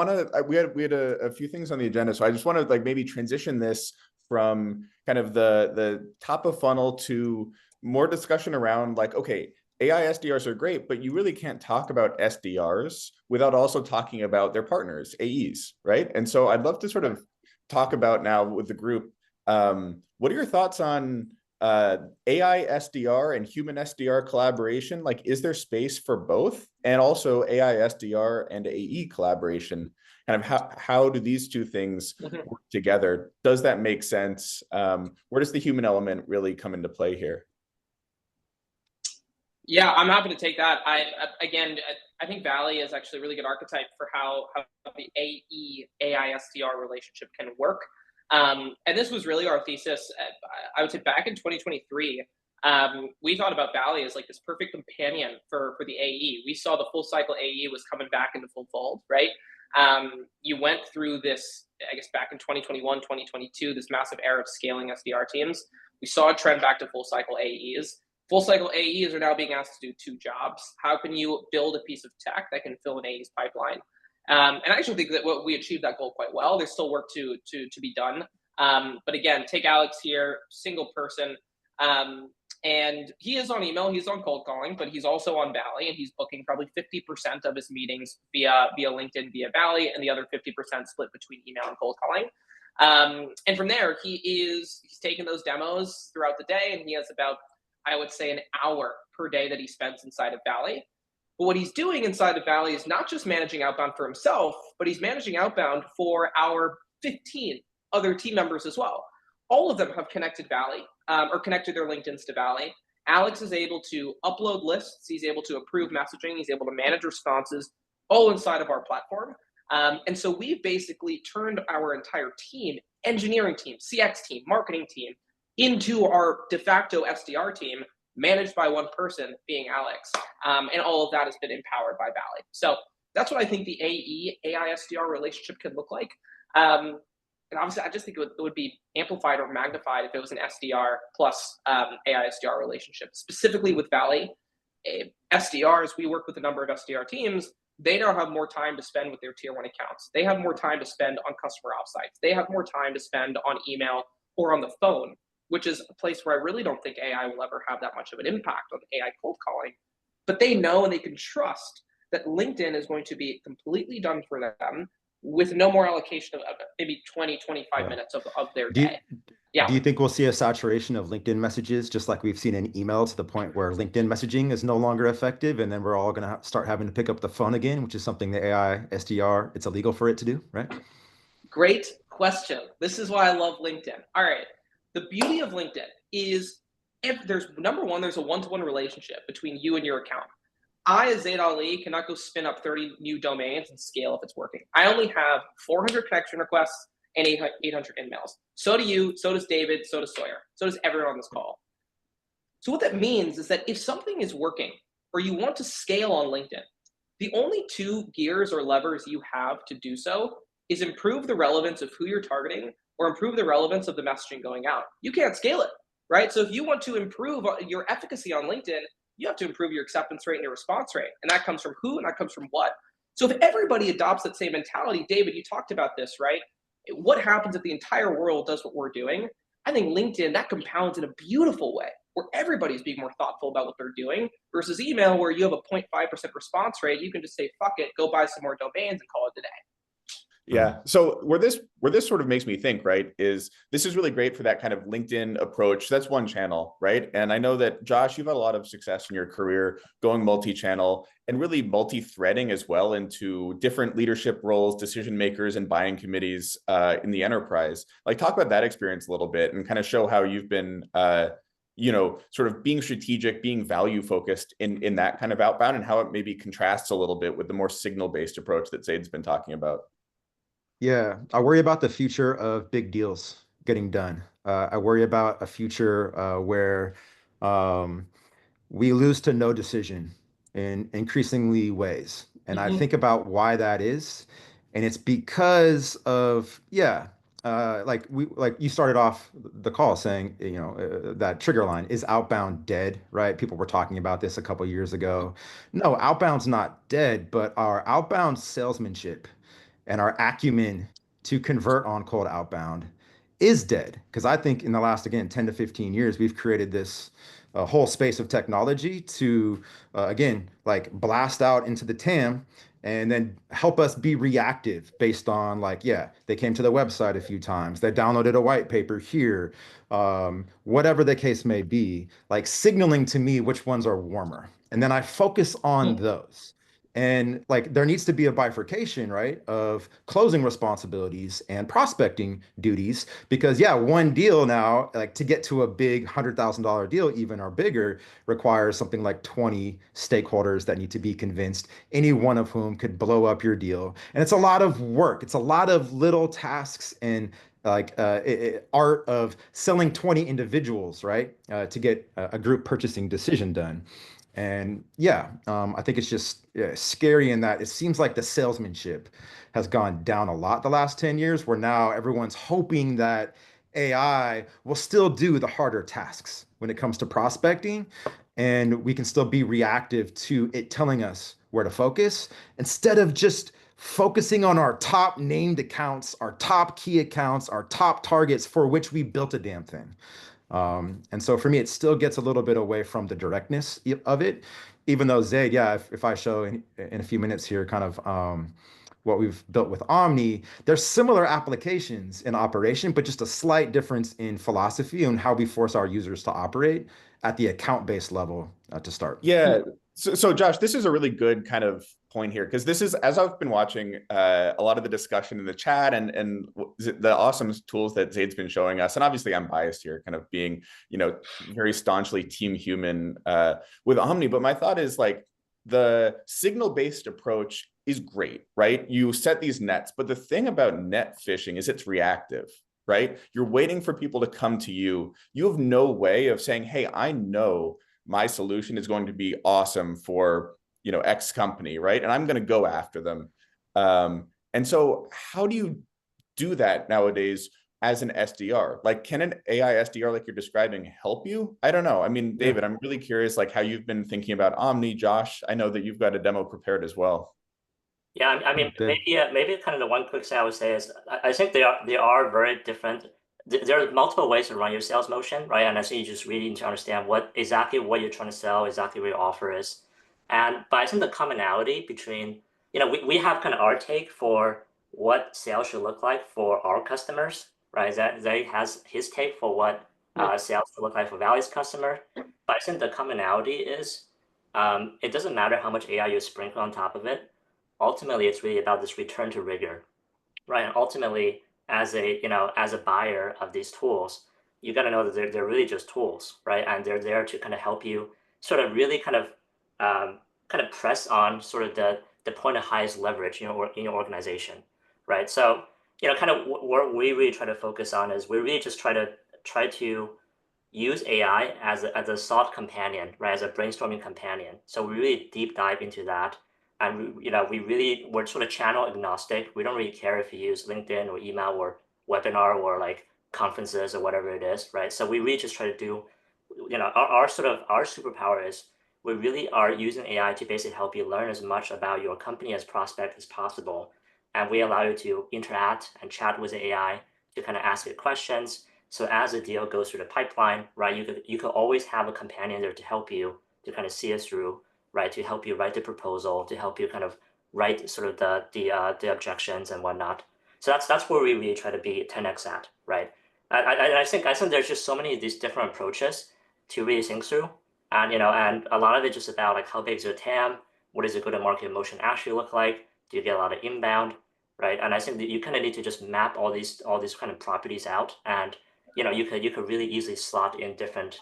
we had a few things on the agenda. So I just want to maybe transition this from kind of the top of funnel to more discussion around okay, AI SDRs are great, but you really can't talk about SDRs without also talking about their partners, AEs, right? And so I'd love to sort of talk about now with the group, what are your thoughts on AI SDR and human SDR collaboration? Is there space for both? And also AI SDR and AE collaboration? Kind of how do these two things work together? Does that make sense? Where does the human element really come into play here? Yeah, I'm happy to take that. I think Valley is actually a really good archetype for how the AE AI SDR relationship can work. And this was really our thesis. I would say back in 2023, we thought about Valley as this perfect companion for the AE. We saw the full cycle AE was coming back into full fold, right? You went through this, I guess, back in 2021, 2022, this massive era of scaling SDR teams. We saw a trend back to full cycle AEs. Full cycle AEs are now being asked to do two jobs. How can you build a piece of tech that can fill an AE's pipeline? And I actually think that we achieved that goal quite well. There's still work to be done. But again, take Alex here, single person. And he is on email, he's on cold calling, but he's also on Valley, and he's booking probably 50% of his meetings via LinkedIn, via Valley, and the other 50% split between email and cold calling. And from there, he's taking those demos throughout the day, and he has about, I would say, an hour per day that he spends inside of Valley. But what he's doing inside of Valley is not just managing outbound for himself, but he's managing outbound for our 15 other team members as well. All of them have connected Valley or connected their LinkedIn's to Valley. Alex is able to upload lists. He's able to approve messaging. He's able to manage responses all inside of our platform. And so we've basically turned our entire team, engineering team, CX team, marketing team, into our de facto SDR team, managed by one person, being Alex. And all of that has been empowered by Valley. So that's what I think the AI SDR relationship could look like. And obviously, I just think it would be amplified or magnified if it was an SDR plus AI SDR relationship, specifically with Valley. SDRs, we work with a number of SDR teams. They now have more time to spend with their tier 1 accounts. They have more time to spend on customer offsites. They have more time to spend on email or on the phone, which is a place where I really don't think AI will ever have that much of an impact on AI cold calling. But they know and they can trust that LinkedIn is going to be completely done for them with no more allocation of maybe 20, 25 minutes of their day. Do you think we'll see a saturation of LinkedIn messages, just like we've seen in email, to the point where LinkedIn messaging is no longer effective, and then we're all going to start having to pick up the phone again, which is something the AI SDR, it's illegal for it to do, right? Great question. This is why I love LinkedIn. All right. The beauty of LinkedIn is if there's, number one, there's a one-to-one relationship between you and your account. I, as Zaid Ali, cannot go spin up 30 new domains and scale if it's working. I only have 400 connection requests and 800 emails. So do you, so does David, so does Sawyer, so does everyone on this call. So what that means is that if something is working or you want to scale on LinkedIn, the only two gears or levers you have to do so is improve the relevance of who you're targeting or improve the relevance of the messaging going out. You can't scale it, right? So if you want to improve your efficacy on LinkedIn, you have to improve your acceptance rate and your response rate. And that comes from who and that comes from what. So if everybody adopts that same mentality, David, you talked about this, right? What happens if the entire world does what we're doing? I think LinkedIn, that compounds in a beautiful way where everybody's being more thoughtful about what they're doing versus email where you have a 0.5% response rate. You can just say, fuck it, go buy some more domains and call it a day. Yeah. So where this sort of makes me think, right, is this is really great for that kind of LinkedIn approach. That's one channel, right? And I know that, Josh, you've had a lot of success in your career going multi-channel and really multi-threading as well into different leadership roles, decision makers, and buying committees in the enterprise. Like, talk about that experience a little bit and kind of show how you've been sort of being strategic, being value focused in that kind of outbound, and how it maybe contrasts a little bit with the more signal-based approach that Zaid's been talking about. Yeah, I worry about the future of big deals getting done. I worry about a future where we lose to no decision in increasingly ways. And I think about why that is. And it's because of, like you started off the call saying, that trigger line, is outbound dead, right? People were talking about this a couple years ago. No, outbound's not dead, but our outbound salesmanship and our acumen to convert on cold outbound is dead. Because I think in the last, again, 10 to 15 years, we've created this whole space of technology to, again, like blast out into the TAM and then help us be reactive based on like, they came to the website a few times, they downloaded a white paper here, whatever the case may be, like signaling to me which ones are warmer. And then I focus on those. And like there needs to be a bifurcation, right, of closing responsibilities and prospecting duties, because one deal now, like to get to a big $100,000 deal, even or bigger, requires something like 20 stakeholders that need to be convinced, any one of whom could blow up your deal. And it's a lot of work. It's a lot of little tasks and like art of selling 20 individuals, right, to get a group purchasing decision done. And I think it's just scary in that it seems like the salesmanship has gone down a lot the last 10 years, where now everyone's hoping that AI will still do the harder tasks when it comes to prospecting, and we can still be reactive to it telling us where to focus instead of just focusing on our top named accounts, our top key accounts, our top targets for which we built a damn thing. And so for me, it still gets a little bit away from the directness of it, even though Zaid, if I show in a few minutes here, kind of what we've built with Omni, there's similar applications in operation, but just a slight difference in philosophy and how we force our users to operate at the account-based level to start. Yeah. So Josh, this is a really good kind of point here, because this is, as I've been watching a lot of the discussion in the chat and the awesome tools that Zaid's been showing us, and obviously I'm biased here, kind of being, you know, very staunchly team human with Omni, but my thought is like the signal-based approach is great, right? You set these nets, but the thing about net fishing is it's reactive, right? You're waiting for people to come to you. You have no way of saying, hey, I know my solution is going to be awesome for, you know, X company, right? And I'm going to go after them. And so how do you do that nowadays as an SDR? Like, can an AI SDR like you're describing help you? I don't know. I mean, David, I'm really curious, like how you've been thinking about Omni. Josh, I know that you've got a demo prepared as well. Yeah, I mean, maybe kind of the one quick thing I would say is I think they are very different. There are multiple ways to run your sales motion, right? And I think you just really need to understand exactly what you're trying to sell, exactly what your offer is. But I think the commonality between, you know, we have kind of our take for what sales should look like for our customers, right? Zay has his take for what sales should look like for Valley's customer. But I think the commonality is it doesn't matter how much AI you sprinkle on top of it. Ultimately, it's really about this return to rigor, right? And ultimately, as a buyer of these tools, you got to know that they're really just tools, right? And they're there to kind of help you sort of really kind of press on sort of the point of highest leverage, you know, in your organization, right? So, you know, kind of what we really try to focus on is we really just try to use AI as a soft companion, right? As a brainstorming companion. So we really deep dive into that. And we're sort of channel agnostic. We don't really care if you use LinkedIn or email or webinar or like conferences or whatever it is, right? So we really just try to do, you know, our superpower is we really are using AI to basically help you learn as much about your company as prospect as possible. And we allow you to interact and chat with the AI to kind of ask it questions. So as the deal goes through the pipeline, right, you could always have a companion there to help you to kind of see it through, right, to help you write the proposal, to help you kind of write sort of the objections and whatnot. So that's where we really try to be 10x at, right? I think there's just so many of these different approaches to really think through, and and a lot of it just about like how big is your TAM, what does a go-to-market motion actually look like? Do you get a lot of inbound, right? And I think that you kind of need to just map all these kind of properties out, and you could really easily slot in different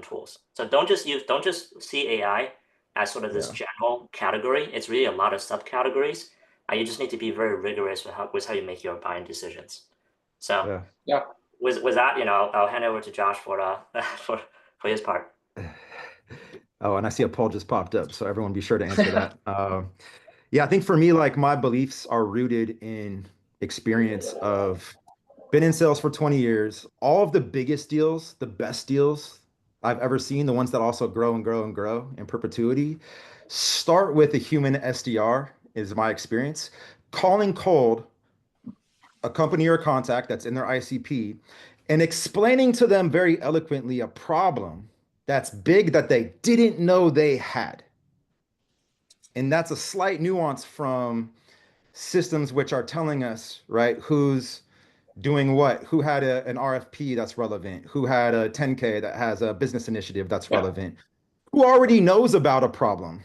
tools. So don't just see AI as sort of this general category. It's really a lot of subcategories, and you just need to be very rigorous with how you make your buying decisions. So yeah. With that, I'll hand over to Josh for for his part. Oh, and I see a poll just popped up, so everyone be sure to answer that. Yeah, I think for me, like my beliefs are rooted in experience of been in sales for 20 years. All of the biggest deals, the best deals I've ever seen, the ones that also grow and grow and grow in perpetuity, start with a human SDR, is my experience. Calling cold a company or contact that's in their ICP and explaining to them very eloquently a problem that's big that they didn't know they had. And that's a slight nuance from systems which are telling us, right, who's doing what, who had an RFP that's relevant, who had a 10K that has a business initiative that's relevant, who already knows about a problem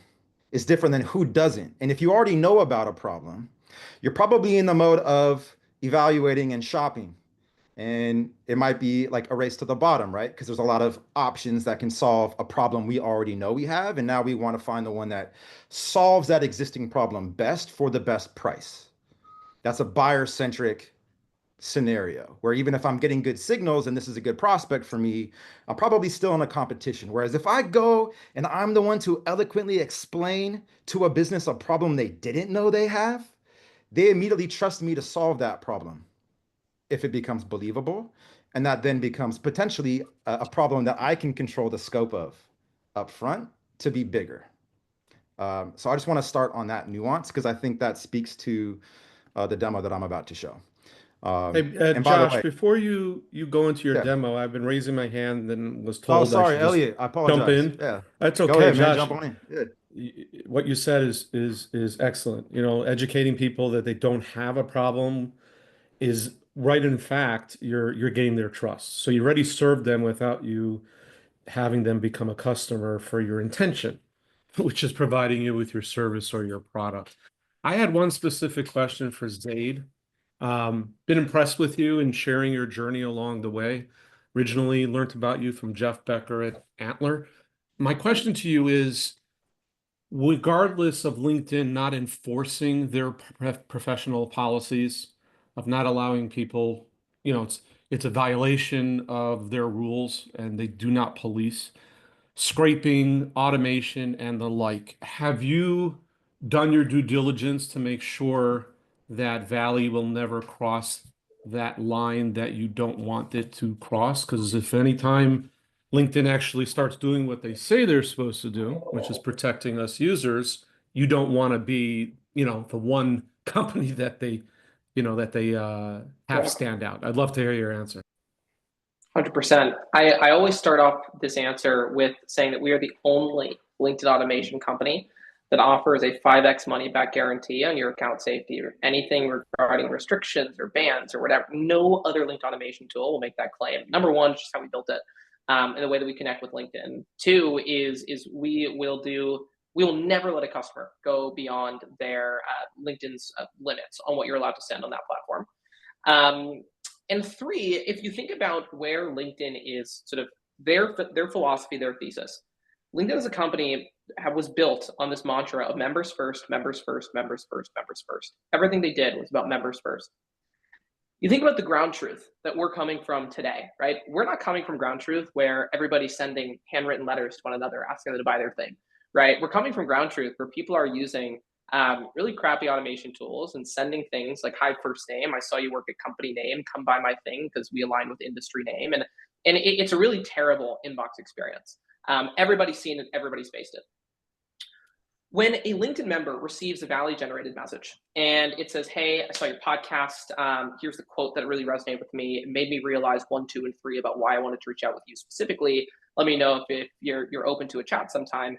is different than who doesn't. And if you already know about a problem, you're probably in the mode of evaluating and shopping. And it might be like a race to the bottom, right? Because there's a lot of options that can solve a problem we already know we have. And now we want to find the one that solves that existing problem best for the best price. That's a buyer-centric scenario where even if I'm getting good signals and this is a good prospect for me, I'm probably still in a competition. Whereas if I go and I'm the one to eloquently explain to a business a problem they didn't know they have, they immediately trust me to solve that problem if it becomes believable. And that then becomes potentially a problem that I can control the scope of up front to be bigger. So I just want to start on that nuance because I think that speaks to the demo that I'm about to show. Hey, and by the Josh, way, before you go into your yeah. demo, I've been raising my hand and was Oh, told I sorry, should just Elliot. I jump apologize. in. Yeah. That's Go okay, ahead, man. Josh. Jump on in. Good. What you said is excellent. You know, educating people that they don't have a problem is right. In fact, you're gaining their trust. So you already served them without you having them become a customer for your intention. which is providing you with your service or your product. I had one specific question for Zaid. Been impressed with you and sharing your journey along the way. Originally learned about you from Jeff Becker at Antler. My question to you is, regardless of LinkedIn not enforcing their professional policies of not allowing people, it's a violation of their rules and they do not police scraping, automation, and the like. Have you done your due diligence to make sure that Valley will never cross that line that you don't want it to cross? Because if any time LinkedIn actually starts doing what they say they're supposed to do, which is protecting us users, you don't want to be, the one company that they, have stand out. I'd love to hear your answer. 100%. I always start off this answer with saying that we are the only LinkedIn automation company that offers a 5x money back guarantee on your account safety or anything regarding restrictions or bans or whatever. No other linked automation tool will make that claim. Number one, just how we built it, and the way that we connect with LinkedIn. Two is we will never let a customer go beyond their LinkedIn's limits on what you're allowed to send on that platform. And three, if you think about where LinkedIn is, sort of their philosophy, their thesis, LinkedIn as a company was built on this mantra of members first, members first, members first, members first. Everything they did was about members first. You think about the ground truth that we're coming from today, right? We're not coming from ground truth where everybody's sending handwritten letters to one another asking them to buy their thing, right? We're coming from ground truth where people are using really crappy automation tools and sending things like, hi, first name, I saw you work at company name, come buy my thing because we align with industry name. And it's a really terrible inbox experience. Everybody's seen it, everybody's faced it. When a LinkedIn member receives a Valley generated message and it says, hey, I saw your podcast. Here's the quote that really resonated with me. It made me realize 1, 2, and 3 about why I wanted to reach out with you specifically. Let me know if you're open to a chat sometime.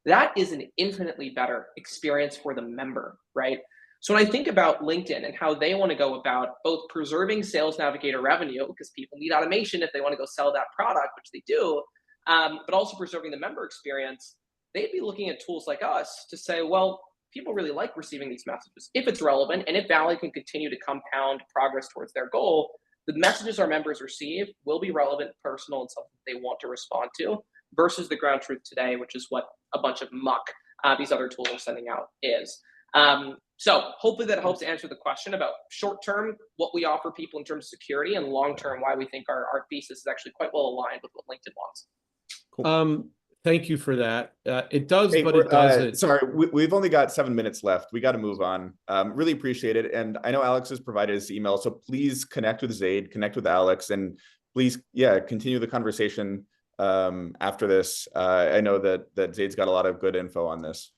That is an infinitely better experience for the member, right? So when I think about LinkedIn and how they want to go about both preserving Sales Navigator revenue, because people need automation if they want to go sell that product, which they do, but also preserving the member experience, they'd be looking at tools like us to say, well, people really like receiving these messages. If it's relevant and if Valley can continue to compound progress towards their goal, the messages our members receive will be relevant, personal, and something they want to respond to, versus the ground truth today, which is what a bunch of muck these other tools are sending out is. So hopefully that helps answer the question about short-term, what we offer people in terms of security, and long-term, why we think our thesis is actually quite well aligned with what LinkedIn wants. Cool. Thank you for that. It does, Hey, but it doesn't. Sorry, we've only got 7 minutes left. We got to move on. Really appreciate it. And I know Alex has provided his email, so please connect with Zaid, connect with Alex, and please, continue the conversation after this. I know that Zaid's got a lot of good info on this.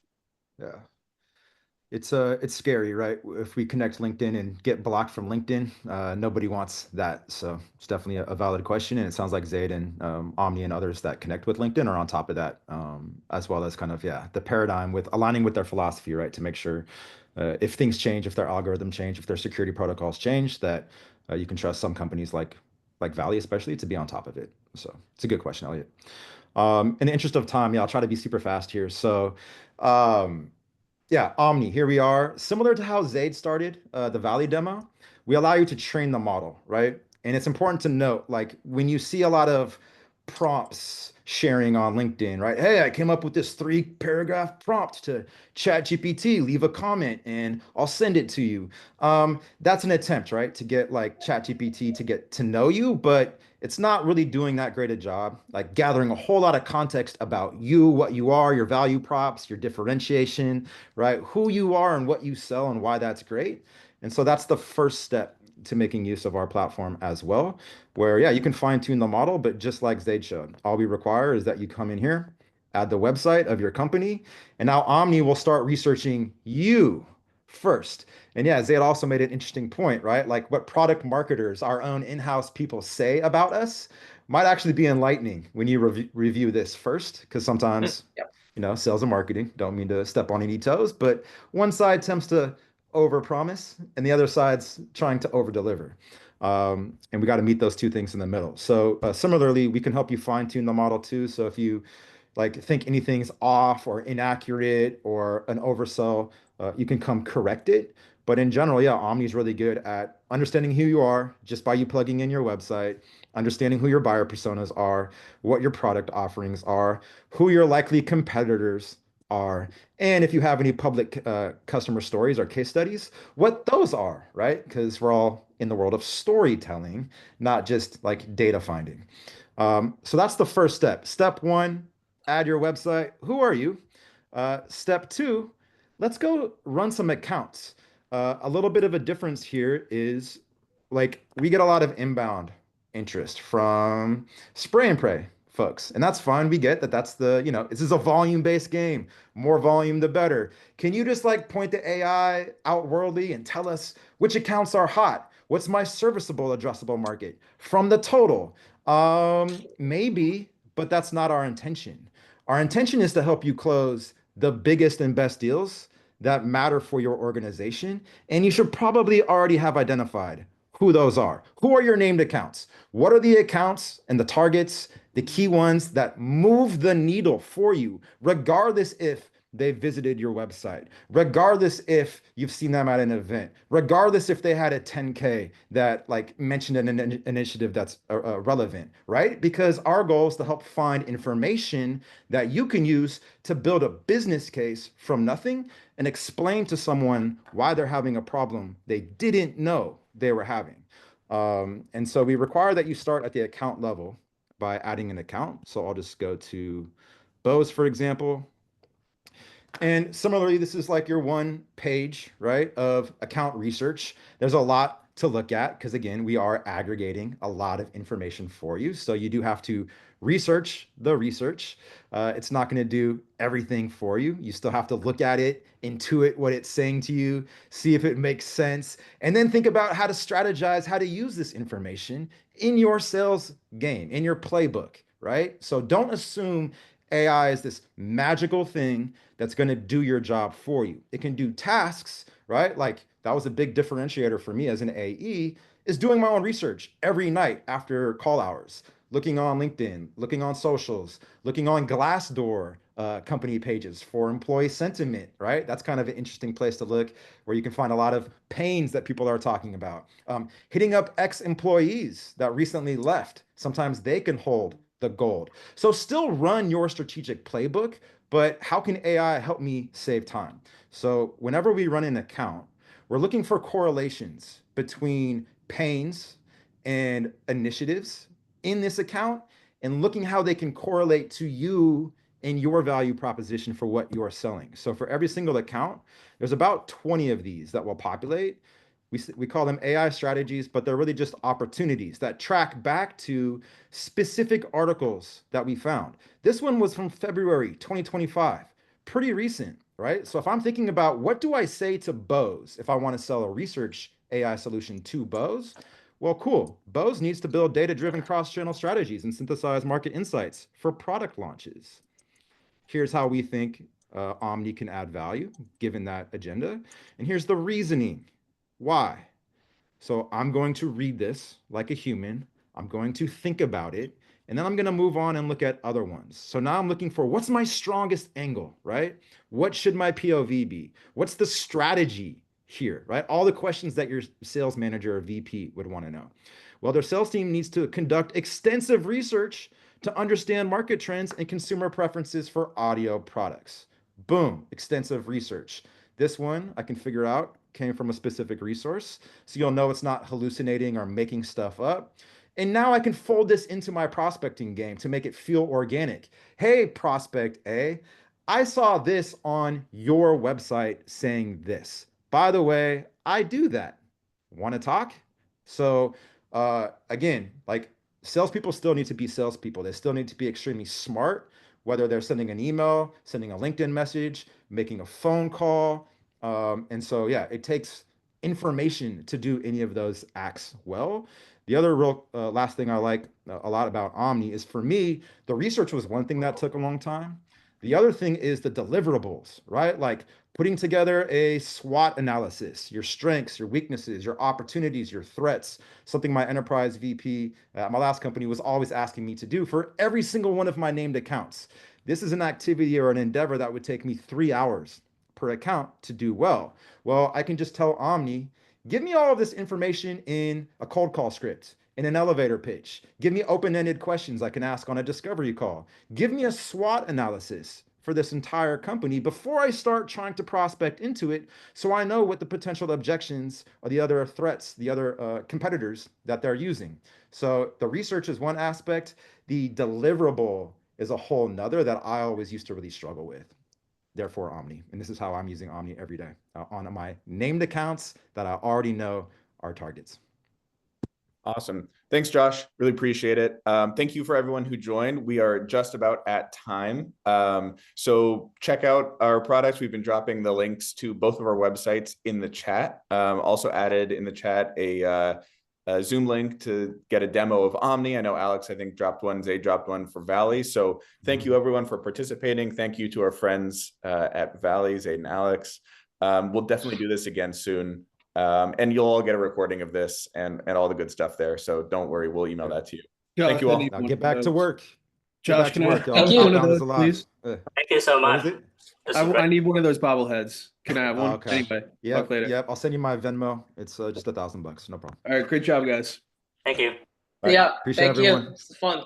Yeah. It's scary, right? If we connect LinkedIn and get blocked from LinkedIn, nobody wants that. So it's definitely a valid question. And it sounds like Zaid and Omni and others that connect with LinkedIn are on top of that, as well as kind of, the paradigm with aligning with their philosophy, right? To make sure if things change, if their algorithm change, if their security protocols change, that you can trust some companies like Valley, especially, to be on top of it. So it's a good question, Elliot. In the interest of time, I'll try to be super fast here. So, Omni, here we are. Similar to how Zaid started the Valley demo, we allow you to train the model, right? And it's important to note, like when you see a lot of prompts sharing on LinkedIn, right? Hey, I came up with this 3-paragraph prompt to ChatGPT, leave a comment and I'll send it to you. That's an attempt, right? To get like ChatGPT to get to know you, but it's not really doing that great a job, like gathering a whole lot of context about you, what you are, your value props, your differentiation, right? Who you are and what you sell and why that's great. And so that's the first step to making use of our platform as well, where, you can fine tune the model, but just like Zaid showed, all we require is that you come in here, add the website of your company, and now Omni will start researching you first. And Zaid also made an interesting point, right? Like what product marketers, our own in-house people say about us might actually be enlightening when you review this first, because sometimes, sales and marketing, don't mean to step on any toes, but one side tends to overpromise and the other side's trying to overdeliver. And we got to meet those two things in the middle. So similarly, we can help you fine tune the model too. So if you like think anything's off or inaccurate or an oversell, you can come correct it. But in general, yeah, Omni is really good at understanding who you are just by you plugging in your website, understanding who your buyer personas are, what your product offerings are, who your likely competitors are, and if you have any public customer stories or case studies, what those are, right? Because we're all in the world of storytelling, not just like data finding. So that's the first step. Step one, add your website. Who are you? Step two, let's go run some accounts. A little bit of a difference here is like we get a lot of inbound interest from spray and pray folks, and that's fine. We get that that's the, this is a volume-based game. More volume, the better. Can you just like point the AI outwardly and tell us which accounts are hot? What's my serviceable addressable market from the total? Maybe, but that's not our intention. Our intention is to help you close the biggest and best deals that matter for your organization. And you should probably already have identified who those are. Who are your named accounts? What are the accounts and the targets, the key ones that move the needle for you, regardless if they visited your website, regardless if you've seen them at an event, regardless if they had a 10K that like mentioned an initiative that's relevant, right? Because our goal is to help find information that you can use to build a business case from nothing and explain to someone why they're having a problem they didn't know they were having. And so we require that you start at the account level by adding an account. So I'll just go to Bose, for example. And similarly, this is like your one page, right, of account research. There's a lot to look at because, again, we are aggregating a lot of information for you. So you do have to research the research. It's not going to do everything for you. You still have to look at it, intuit what it's saying to you, see if it makes sense, and then think about how to strategize, how to use this information in your sales game, in your playbook, right? So don't assume AI is this magical thing that's going to do your job for you. It can do tasks, right? Like that was a big differentiator for me as an AE, is doing my own research every night after call hours, looking on LinkedIn, looking on socials, looking on Glassdoor company pages for employee sentiment, right? That's kind of an interesting place to look where you can find a lot of pains that people are talking about. Hitting up ex-employees that recently left. Sometimes they can hold the gold. So still run your strategic playbook, but how can AI help me save time? So whenever we run an account, we're looking for correlations between pains and initiatives in this account and looking how they can correlate to you and your value proposition for what you're selling. So for every single account, there's about 20 of these that will populate. We call them AI strategies, but they're really just opportunities that track back to specific articles that we found. This one was from February 2025, pretty recent, right? So if I'm thinking about what do I say to Bose if I want to sell a research AI solution to Bose, well, cool. Bose needs to build data-driven cross-channel strategies and synthesize market insights for product launches. Here's how we think Omni can add value given that agenda. And here's the reasoning. Why? So I'm going to read this like a human. I'm going to think about it. And then I'm going to move on and look at other ones. So now I'm looking for what's my strongest angle, right? What should my POV be? What's the strategy here, right? All the questions that your sales manager or VP would want to know. Well, their sales team needs to conduct extensive research to understand market trends and consumer preferences for audio products. Boom, extensive research. This one I can figure out came from a specific resource. So you'll know it's not hallucinating or making stuff up. And now I can fold this into my prospecting game to make it feel organic. Hey, prospect A, I saw this on your website saying this. By the way, I do that. Want to talk? So again, like salespeople still need to be salespeople. They still need to be extremely smart, whether they're sending an email, sending a LinkedIn message, making a phone call. And so, yeah, it takes information to do any of those acts well. The other real last thing I like a lot about Omni is for me, the research was one thing that took a long time. The other thing is the deliverables, right? Like putting together a SWOT analysis, your strengths, your weaknesses, your opportunities, your threats, something my enterprise VP at my last company was always asking me to do for every single one of my named accounts. This is an activity or an endeavor that would take me 3 hours per account to do well. Well, I can just tell Omni, give me all of this information in a cold call script, in an elevator pitch. Give me open-ended questions I can ask on a discovery call. Give me a SWOT analysis for this entire company before I start trying to prospect into it, so I know what the potential objections or the other threats, the other competitors that they're using. So the research is one aspect. The deliverable is a whole nother that I always used to really struggle with. Therefore, Omni. And this is how I'm using Omni every day on my named accounts that I already know are targets. Awesome. Thanks, Josh. Really appreciate it. Thank you for everyone who joined. We are just about at time. So check out our products. We've been dropping the links to both of our websites in the chat. Also added in the chat a Zoom link to get a demo of Omni. I know Alex, I think, dropped one. Zay dropped one for Valley. So thank you, everyone, for participating. Thank you to our friends at Valley, Zay and Alex. We'll definitely do this again soon. And you'll all get a recording of this and all the good stuff there. So don't worry, we'll email that to you. Josh, Thank you all. Now get back to work. Josh, can I work, have y'all. Thank you. one of Outbound is those, alive. please? Thank you so What much. was it? This I is great. need one of those bobbleheads. Can I have one? Okay. Anyway, Yep. talk later. Yep. I'll send you my Venmo. It's just $1,000. No problem. All right, great job, guys. Thank you. Bye. Yeah, Appreciate thank everyone. you. It's fun.